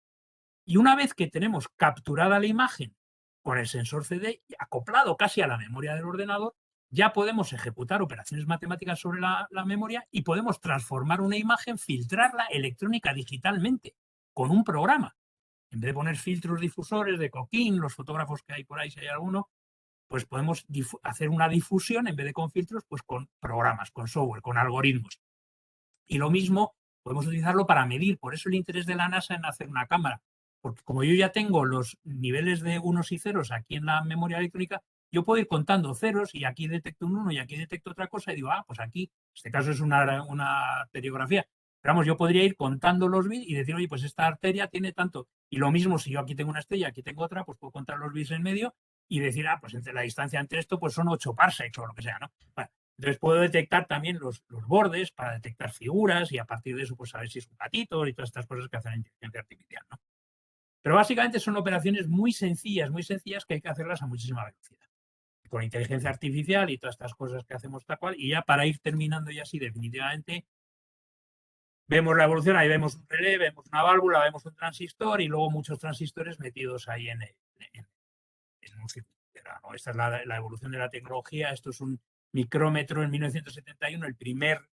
Y una vez que tenemos capturada la imagen con el sensor CD acoplado casi a la memoria del ordenador, ya podemos ejecutar operaciones matemáticas sobre la memoria y podemos transformar una imagen, filtrarla electrónica digitalmente con un programa. En vez de poner filtros difusores de Coquín, los fotógrafos que hay por ahí, si hay alguno, pues podemos hacer una difusión en vez de con filtros, pues con programas, con software, con algoritmos. Y lo mismo podemos utilizarlo para medir. Por eso el interés de la NASA en hacer una cámara. Porque como yo ya tengo los niveles de unos y ceros aquí en la memoria electrónica, yo puedo ir contando ceros y aquí detecto un 1 y aquí detecto otra cosa y digo, pues aquí, en este caso es una arteriografía. Pero vamos, yo podría ir contando los bits y decir, oye, pues esta arteria tiene tanto. Y lo mismo, si yo aquí tengo una estrella, aquí tengo otra, pues puedo contar los bits en medio y decir, pues entre la distancia entre esto, pues son 8 parsecs o lo que sea, ¿no? Bueno, entonces puedo detectar también los bordes para detectar figuras y a partir de eso pues saber si es un gatito y todas estas cosas que hace la inteligencia artificial, ¿no? Pero básicamente son operaciones muy sencillas que hay que hacerlas a muchísima velocidad. Con inteligencia artificial y todas estas cosas que hacemos tal cual. Y ya para ir terminando ya así definitivamente, vemos la evolución, ahí vemos un relé, vemos una válvula, vemos un transistor y luego muchos transistores metidos ahí en un circuito, ¿no? Esta es la evolución de la tecnología. Esto es un micrómetro en 1971, el primer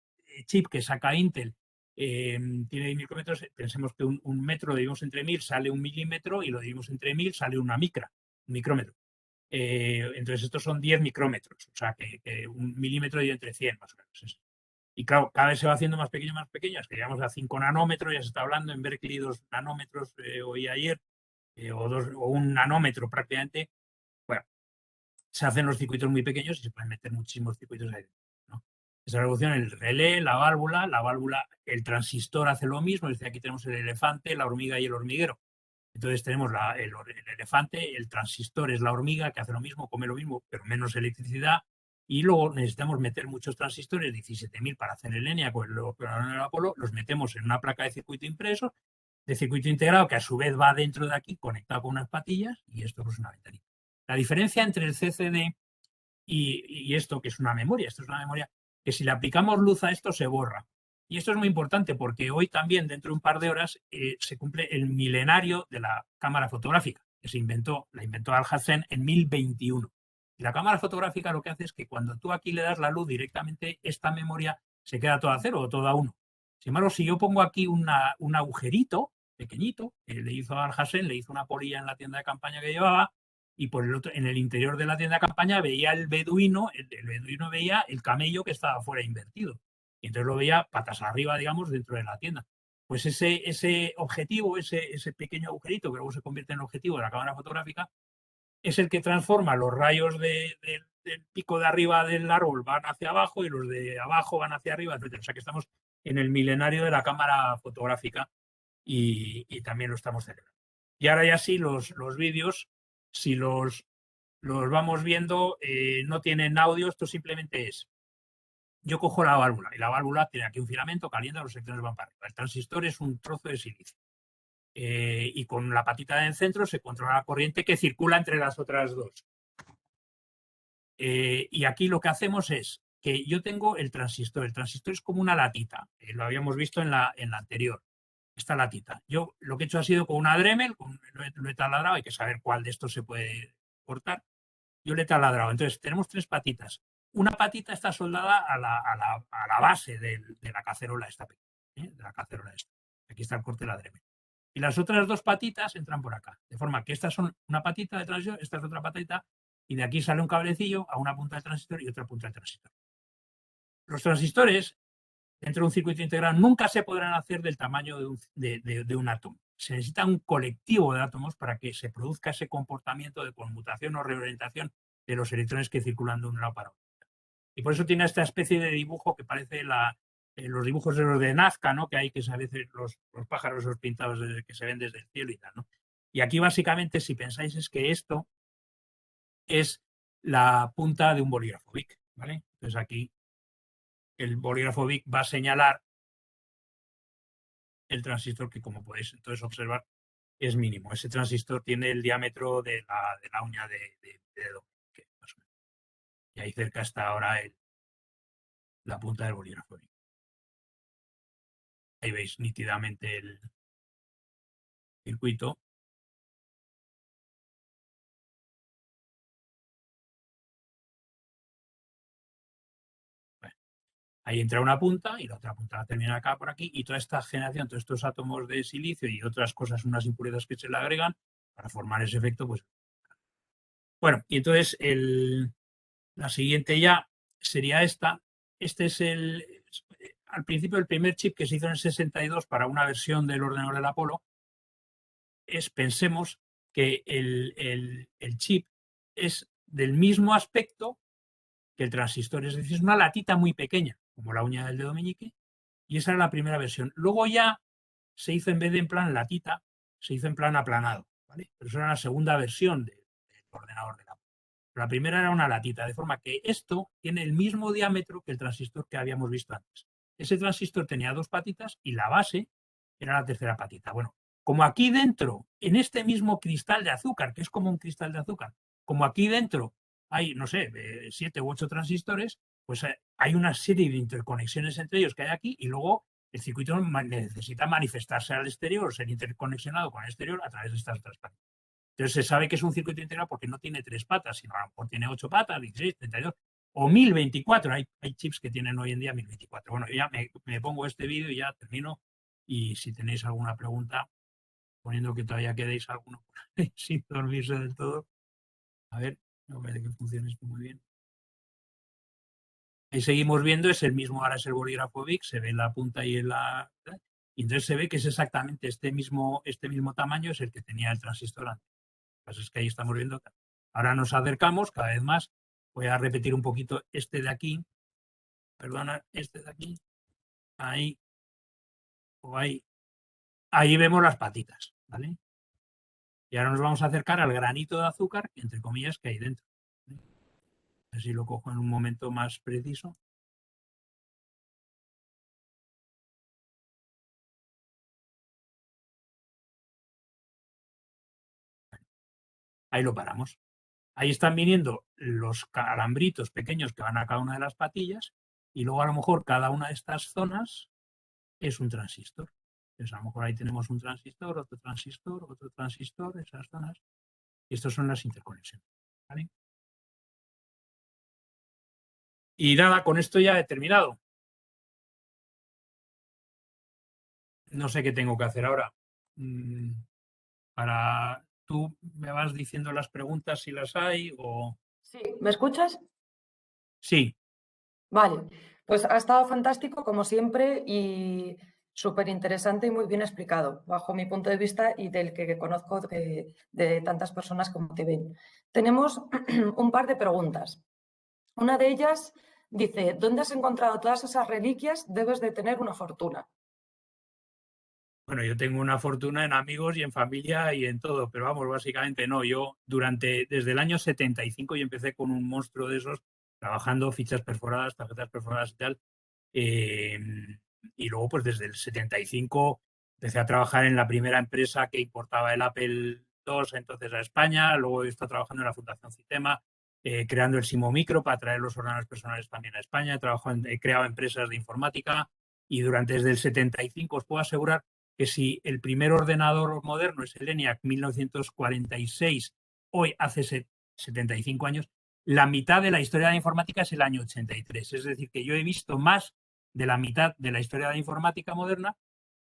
chip que saca Intel. Tiene micrómetros, pensemos que un metro lo dividimos entre 1000, sale un milímetro, y lo dividimos entre 1000, sale una micra, un micrómetro. Entonces estos son 10 micrómetros, o sea que un milímetro y entre 100 más o menos. Y claro, cada vez se va haciendo más pequeño, hasta que llegamos a 5 nanómetros, ya se está hablando en Berkeley 2 nanómetros, oí ayer, o un nanómetro prácticamente. Bueno, se hacen los circuitos muy pequeños y se pueden meter muchísimos circuitos ahí dentro, ¿no? Esa revolución, el relé, la válvula, el transistor hace lo mismo. Es decir, aquí tenemos el elefante, la hormiga y el hormiguero. Entonces tenemos el elefante, el transistor es la hormiga que hace lo mismo, come lo mismo, pero menos electricidad. Y luego necesitamos meter muchos transistores, 17.000 para hacer el ENIAC o el Apolo, los metemos en una placa de circuito impreso, de circuito integrado, que a su vez va dentro de aquí conectado con unas patillas, y esto es una ventanita. La diferencia entre el CCD y esto, que es una memoria, que si le aplicamos luz a esto se borra. Y esto es muy importante porque hoy también, dentro de un par de horas, se cumple el milenario de la cámara fotográfica, que la inventó Alhazen en 1021. Y la cámara fotográfica lo que hace es que cuando tú aquí le das la luz directamente, esta memoria se queda toda 0 o toda 1. Sin embargo, si yo pongo aquí un agujerito pequeñito, que le hizo Alhazen, le hizo una polilla en la tienda de campaña que llevaba, y por el otro, en el interior de la tienda de campaña veía el beduino veía el camello que estaba fuera invertido. Y entonces lo veía patas arriba, digamos, dentro de la tienda. Pues ese objetivo, ese pequeño agujerito que luego se convierte en el objetivo de la cámara fotográfica, es el que transforma los rayos del pico de arriba del árbol van hacia abajo y los de abajo van hacia arriba, etc. O sea que estamos en el milenario de la cámara fotográfica y también lo estamos celebrando. Y ahora ya sí, los vídeos, si los vamos viendo, no tienen audio. Esto simplemente es, yo cojo la válvula y la válvula tiene aquí un filamento, calienta, los electrones van para arriba. El transistor es un trozo de silicio. Y con la patita del centro se controla la corriente que circula entre las otras dos. Y aquí lo que hacemos es que yo tengo el transistor. El transistor es como una latita, lo habíamos visto en la anterior. esta latita. Yo lo que he hecho ha sido con una Dremel, lo he taladrado, hay que saber cuál de estos se puede cortar. Yo le he taladrado. Entonces, tenemos 3 patitas. Una patita está soldada a la base de la cacerola esta pequeña, de la cacerola esta. Aquí está el corte de la Dremel. Y las otras 2 patitas entran por acá. De forma que estas son una patita de transistor, esta es otra patita, y de aquí sale un cablecillo a una punta del transistor y otra punta del transistor. Los transistores dentro de un circuito integral nunca se podrán hacer del tamaño de un átomo. Se necesita un colectivo de átomos para que se produzca ese comportamiento de conmutación o reorientación de los electrones que circulan de un lado para otro. Y por eso tiene esta especie de dibujo que parece los dibujos de los de Nazca, ¿no? Que hay, que a veces los pájaros los pintados que se ven desde el cielo y tal, ¿no? Y aquí básicamente, si pensáis, es que esto es la punta de un bolígrafo Bic, ¿vale? Entonces aquí el bolígrafo Bic va a señalar el transistor que, como podéis entonces observar, es mínimo. Ese transistor tiene el diámetro de la uña de dedo. Más o menos. Y ahí cerca está ahora la punta del bolígrafo. Ahí veis nítidamente el circuito. Bueno, ahí entra una punta y la otra punta la termina acá por aquí, y toda esta generación, todos estos átomos de silicio y otras cosas, unas impurezas que se le agregan para formar ese efecto, pues. Bueno, y entonces la siguiente ya sería esta. Este es al principio el primer chip que se hizo en el 62 para una versión del ordenador del Apolo. Pensemos que el chip es del mismo aspecto que el transistor, es decir, es una latita muy pequeña, como la uña del dedo meñique, y esa era la primera versión. Luego ya se hizo, en vez de en plan latita, se hizo en plan aplanado, ¿vale? Pero eso era la segunda versión del ordenador del Apolo. La primera era una latita, de forma que esto tiene el mismo diámetro que el transistor que habíamos visto antes. Ese transistor tenía 2 patitas y la base era la tercera patita. Bueno, como aquí dentro, en este mismo cristal de azúcar, que es como un cristal de azúcar, como aquí dentro hay, no sé, 7 u 8 transistores, pues hay una serie de interconexiones entre ellos que hay aquí, y luego el circuito necesita manifestarse al exterior, ser interconexionado con el exterior a través de estas otras patitas. Entonces se sabe que es un circuito integral porque no tiene 3 patas, sino a lo mejor tiene 8 patas, 16, 32 o 1024. Hay chips que tienen hoy en día 1024. Bueno, ya me pongo este vídeo y ya termino. Y si tenéis alguna pregunta, poniendo que todavía quedéis alguno sin dormirse del todo. A ver, no parece que funcione esto muy bien. Ahí seguimos viendo, es el mismo, ahora es el bolígrafo Bic, se ve la punta y y entonces se ve que es exactamente este mismo tamaño, es el que tenía el transistor antes. Pues es que ahí estamos viendo. Ahora nos acercamos cada vez más. Voy a repetir un poquito este de aquí. Perdona, este de aquí. Ahí. O ahí. Ahí vemos las patitas, ¿vale? Y ahora nos vamos a acercar al granito de azúcar, entre comillas, que hay dentro. A ver si lo cojo en un momento más preciso. Ahí lo paramos. Ahí están viniendo los calambritos pequeños que van a cada una de las patillas, y luego a lo mejor cada una de estas zonas es un transistor. Entonces a lo mejor ahí tenemos un transistor, otro transistor, esas zonas. Y estas son las interconexiones, ¿vale? Y nada, con esto ya he terminado. No sé qué tengo que hacer ahora. ¿Tú me vas diciendo las preguntas si las hay o...? Sí, ¿me escuchas? Sí. Vale, pues ha estado fantástico como siempre y súper interesante y muy bien explicado, bajo mi punto de vista y del que conozco de tantas personas como te ven. Tenemos un par de preguntas. Una de ellas dice, ¿dónde has encontrado todas esas reliquias? Debes de tener una fortuna. Bueno, yo tengo una fortuna en amigos y en familia y en todo, pero vamos, básicamente no. Yo desde el año 75 yo empecé con un monstruo de esos, trabajando fichas perforadas, tarjetas perforadas y tal. Y luego, pues desde el 75 empecé a trabajar en la primera empresa que importaba el Apple II entonces a España. Luego he estado trabajando en la Fundación Citema, creando el Simo Micro para traer los ordenadores personales también a España. He creado empresas de informática y desde el 75 os puedo asegurar que si el primer ordenador moderno es el ENIAC 1946, hoy hace 75 años, la mitad de la historia de la informática es el año 83. Es decir, que yo he visto más de la mitad de la historia de la informática moderna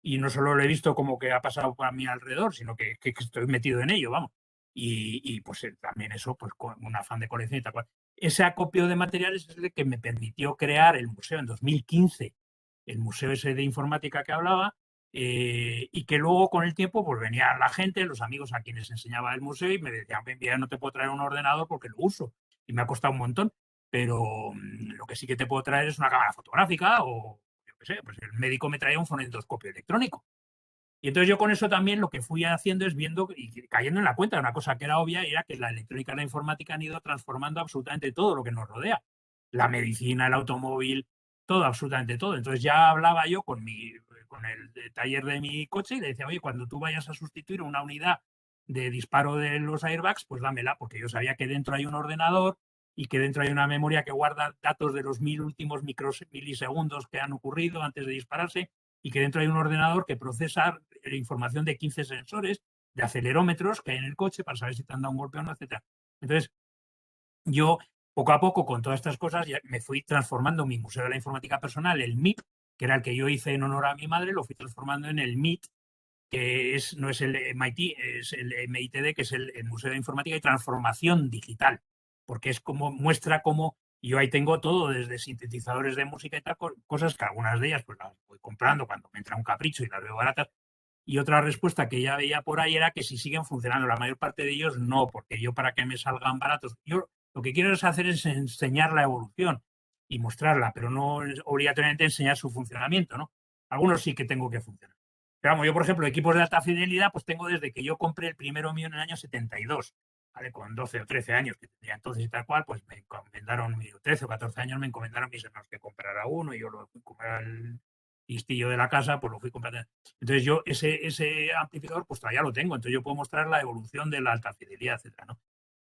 y no solo lo he visto como que ha pasado por mi alrededor, sino que estoy metido en ello, vamos. Y pues también eso, pues con un afán de colección y tal cual. Ese acopio de materiales es el que me permitió crear el museo en 2015, el museo ese de informática que hablaba, y que luego con el tiempo pues venía la gente, los amigos a quienes enseñaba el museo y me decían, ya no te puedo traer un ordenador porque lo uso y me ha costado un montón, pero lo que sí que te puedo traer es una cámara fotográfica o, yo qué sé, pues el médico me traía un fonendoscopio electrónico. Y entonces yo con eso también lo que fui haciendo es viendo y cayendo en la cuenta de una cosa que era obvia, era que la electrónica y la informática han ido transformando absolutamente todo lo que nos rodea. La medicina, el automóvil, todo, absolutamente todo. Entonces ya hablaba yo con el taller de mi coche y le decía, oye, cuando tú vayas a sustituir una unidad de disparo de los airbags, pues dámela, porque yo sabía que dentro hay un ordenador y que dentro hay una memoria que guarda datos de los últimos milisegundos que han ocurrido antes de dispararse y que dentro hay un ordenador que procesa información de 15 sensores, de acelerómetros que hay en el coche para saber si te han dado un golpe o no, etc. Entonces, yo poco a poco con todas estas cosas ya me fui transformando mi Museo de la Informática Personal, el MIP, que era el que yo hice en honor a mi madre, lo fui transformando en el MIT, que no es el MIT, es el MITD, que es el Museo de Informática y Transformación Digital, porque es como muestra cómo yo ahí tengo todo, desde sintetizadores de música y tal, cosas que algunas de ellas pues las voy comprando cuando me entra un capricho y las veo baratas. Y otra respuesta que ya veía por ahí era que si siguen funcionando, la mayor parte de ellos no, porque yo para que me salgan baratos, yo lo que quiero es hacer es enseñar la evolución y mostrarla, pero no obligatoriamente enseñar su funcionamiento, ¿no? Algunos sí que tengo que funcionar. Pero vamos, yo, por ejemplo, equipos de alta fidelidad, pues tengo desde que yo compré el primero mío en el año 72, ¿vale? Con 12 o 13 años que tenía entonces y tal cual, pues me encomendaron, 13 o 14 años me encomendaron mis hermanos que comprara uno y yo lo fui a comprar al listillo de la casa, pues lo fui comprando. Entonces yo ese amplificador pues todavía lo tengo, entonces yo puedo mostrar la evolución de la alta fidelidad, etcétera, ¿no?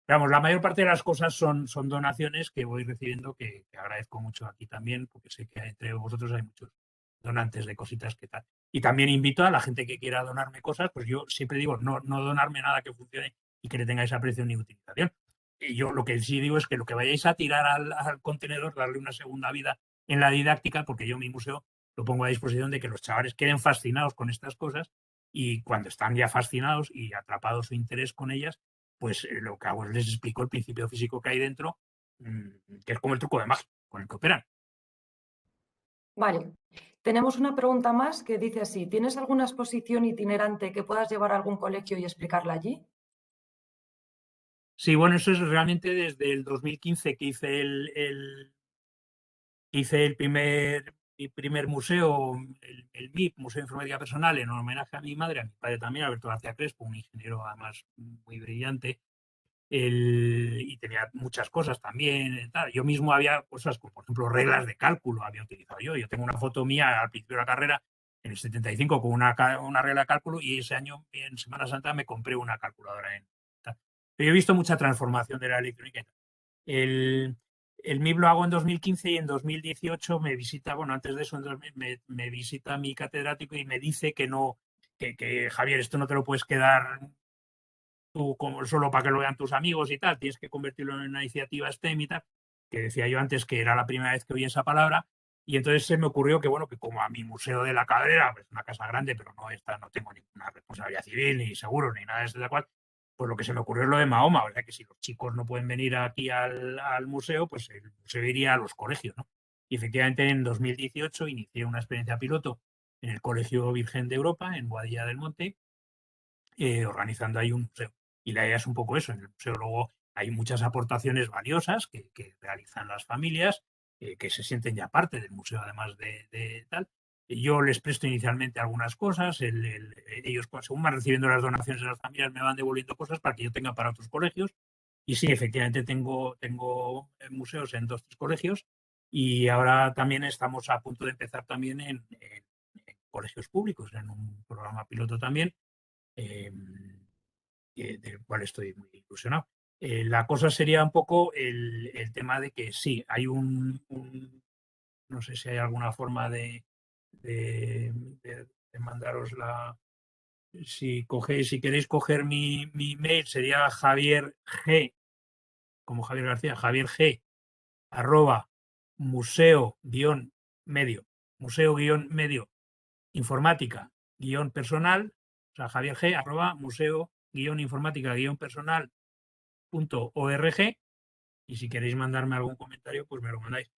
Vamos, la mayor parte de las cosas son donaciones que voy recibiendo que agradezco mucho aquí también, porque sé que entre vosotros hay muchos donantes de cositas que tal. Y también invito a la gente que quiera donarme cosas, pues yo siempre digo, no donarme nada que funcione y que le tengáis aprecio ni utilización. Y yo lo que sí digo es que lo que vayáis a tirar al contenedor, darle una segunda vida en la didáctica, porque yo mi museo lo pongo a disposición de que los chavales queden fascinados con estas cosas y cuando están ya fascinados y atrapados su interés con ellas, pues lo que hago es les explico el principio físico que hay dentro, que es como el truco de magia con el que operan. Vale. Tenemos una pregunta más que dice así: ¿tienes alguna exposición itinerante que puedas llevar a algún colegio y explicarla allí? Sí, bueno, eso es realmente desde el 2015 que hice mi primer museo, el MIP, Museo de Informática Personal, en homenaje a mi madre, a mi padre también, Alberto García Crespo, un ingeniero además muy brillante, y tenía muchas cosas también. Tal. Yo mismo había cosas como, por ejemplo, reglas de cálculo había utilizado yo. Yo tengo una foto mía al principio de la carrera, en el 75, con una regla de cálculo y ese año, en Semana Santa, me compré una calculadora. Tal. Pero yo he visto mucha transformación de la electrónica. El, el MIB lo hago en 2015 y en 2018 me visita, bueno, antes de eso, me visita mi catedrático y me dice que no, que Javier, esto no te lo puedes quedar tú como solo para que lo vean tus amigos y tal, tienes que convertirlo en una iniciativa STEM y tal, que decía yo antes que era la primera vez que oí esa palabra, y entonces se me ocurrió que, bueno, que como a mi Museo de la Cabrera, pues una casa grande, pero no tengo ninguna responsabilidad civil, ni seguro, ni nada de eso, cual, pues lo que se me ocurrió es lo de Mahoma, ¿verdad? Que si los chicos no pueden venir aquí al museo, pues el museo iría a los colegios, ¿no? Y efectivamente en 2018 inicié una experiencia piloto en el Colegio Virgen de Europa, en Boadilla del Monte, organizando ahí un museo. Y la idea es un poco eso. En el museo luego hay muchas aportaciones valiosas que realizan las familias, que se sienten ya parte del museo, además de tal. Yo les presto inicialmente algunas cosas, ellos según van recibiendo las donaciones de las familias me van devolviendo cosas para que yo tenga para otros colegios. Y sí, efectivamente tengo museos en 2 o 3 colegios y ahora también estamos a punto de empezar también en colegios públicos, en un programa piloto también, eh, del cual estoy muy ilusionado. La cosa sería un poco el tema de que sí, hay no sé si hay alguna forma de mandaros la... Si queréis coger mi mail, sería Javier G, como Javier García, Javier G, @ museo-medio, informática-personal, o sea, Javier G, @ museo-informática-personal.org, y si queréis mandarme algún comentario, pues me lo mandáis.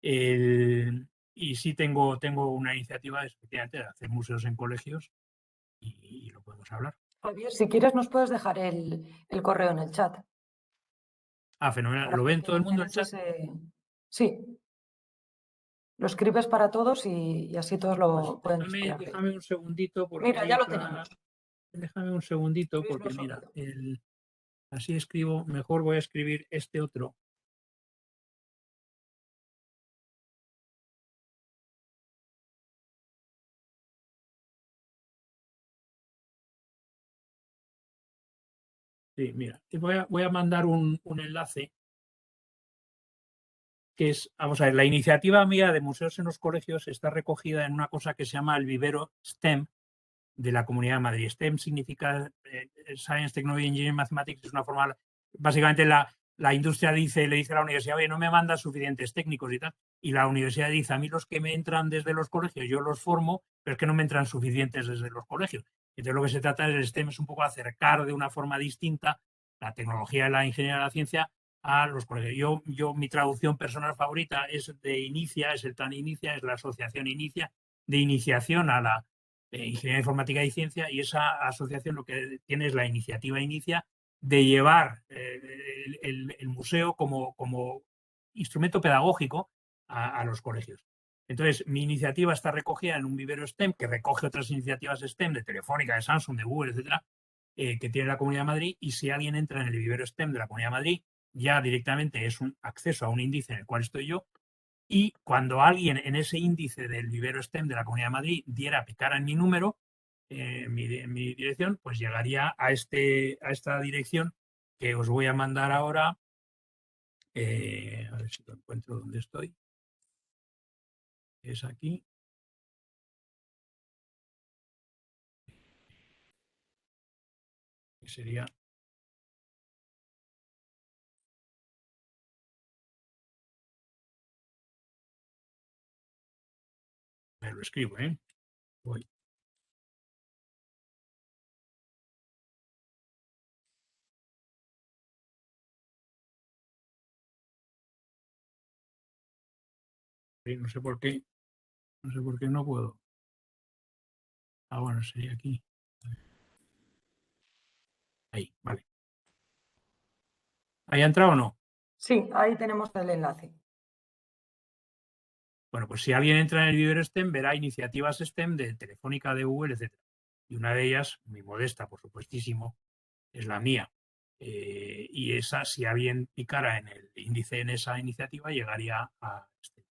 Y sí tengo una iniciativa, especialmente, de hacer museos en colegios y lo podemos hablar. Javier, si quieres nos puedes dejar el correo en el chat. Fenomenal. Para ¿Lo que ven todo el mundo en tienes chat? Sí. Lo escribes para todos y así todos lo pueden disponer de ello. Déjame un segundito porque Mira, ya lo tenemos. Déjame un segundito Luis porque mira, Bersondo. así escribo, mejor voy a escribir este otro. Sí, mira, te voy a mandar un enlace que es, vamos a ver, la iniciativa mía de museos en los colegios está recogida en una cosa que se llama el vivero STEM de la Comunidad de Madrid. STEM significa Science, Technology, Engineering, Mathematics, es una forma, básicamente la industria le dice a la universidad, oye, no me mandas suficientes técnicos y tal, y la universidad dice, a mí los que me entran desde los colegios, yo los formo, pero es que no me entran suficientes desde los colegios. Entonces lo que se trata del STEM es un poco acercar de una forma distinta la tecnología, la ingeniería, la ciencia a los colegios. Mi traducción personal favorita es de INICIA, es el TAN INICIA, es la asociación INICIA, de iniciación a la Ingeniería Informática y Ciencia, y esa asociación lo que tiene es la iniciativa INICIA de llevar el museo como instrumento pedagógico a los colegios. Entonces, mi iniciativa está recogida en un vivero STEM que recoge otras iniciativas STEM de Telefónica, de Samsung, de Google, etcétera, que tiene la Comunidad de Madrid, y si alguien entra en el vivero STEM de la Comunidad de Madrid, ya directamente es un acceso a un índice en el cual estoy yo, y cuando alguien en ese índice del vivero STEM de la Comunidad de Madrid picara en mi número, en mi dirección, pues llegaría a esta dirección que os voy a mandar ahora. A ver si lo encuentro donde estoy. Es aquí. Que sería... Me lo escribo, ¿eh? Voy. No sé por qué. No sé por qué no puedo. Bueno, sería aquí. Ahí, vale. ¿Ahí ha entrado o no? Sí, ahí tenemos el enlace. Bueno, pues si alguien entra en el vivero STEM, verá iniciativas STEM de Telefónica, de Google, etcétera. Y una de ellas, muy modesta, por supuestísimo, es la mía. Y esa, si alguien picara en el índice en esa iniciativa, llegaría a este.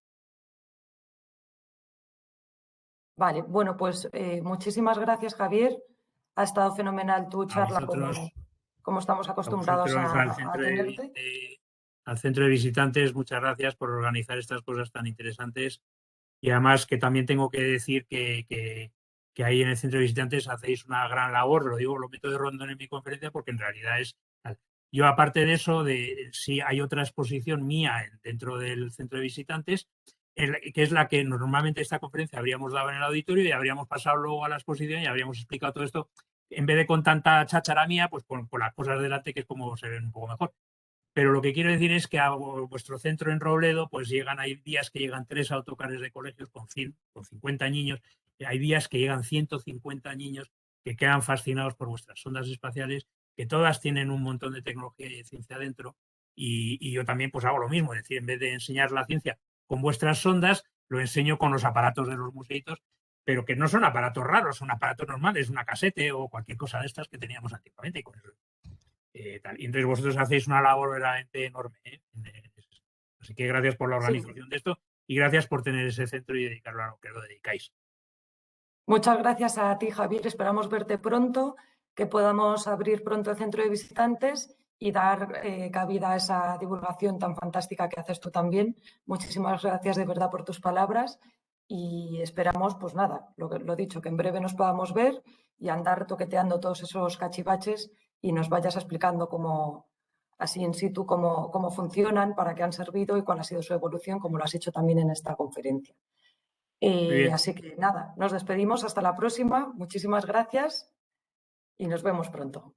Vale, bueno, pues muchísimas gracias, Javier. Ha estado fenomenal tu A charla vosotros, como estamos acostumbrados a tenerte. al centro de visitantes, muchas gracias por organizar estas cosas tan interesantes. Y además que también tengo que decir que ahí en el centro de visitantes hacéis una gran labor, lo meto de rondón en mi conferencia porque en realidad es tal. Yo, aparte de eso, sí hay otra exposición mía dentro del centro de visitantes, que es la que normalmente esta conferencia habríamos dado en el auditorio y habríamos pasado luego a la exposición y habríamos explicado todo esto, en vez de con tanta cháchara mía, pues con las cosas delante, que es como se ven un poco mejor. Pero lo que quiero decir es que a vuestro centro en Robledo, pues hay días que llegan 3 autocares de colegios con 50 niños, hay días que llegan 150 niños que quedan fascinados por vuestras sondas espaciales, que todas tienen un montón de tecnología y de ciencia dentro, y yo también pues hago lo mismo, es decir, en vez de enseñar la ciencia con vuestras sondas, lo enseño con los aparatos de los museitos, pero que no son aparatos raros, son aparatos normales, una casete o cualquier cosa de estas que teníamos antiguamente, y con eso y entonces vosotros hacéis una labor verdaderamente enorme. Así que gracias por la Sí, organización de esto y gracias por tener ese centro y dedicarlo a lo que lo dedicáis. muchas gracias a ti, Javier. Esperamos verte pronto, que podamos abrir pronto el centro de visitantes y dar cabida a esa divulgación tan fantástica que haces tú también. Muchísimas gracias de verdad por tus palabras y esperamos, pues nada, lo dicho, que en breve nos podamos ver y andar toqueteando todos esos cachivaches y nos vayas explicando cómo, así in situ, cómo funcionan, para qué han servido y cuál ha sido su evolución, como lo has hecho también en esta conferencia. Muy bien. Así que nada, nos despedimos, hasta la próxima, muchísimas gracias y nos vemos pronto.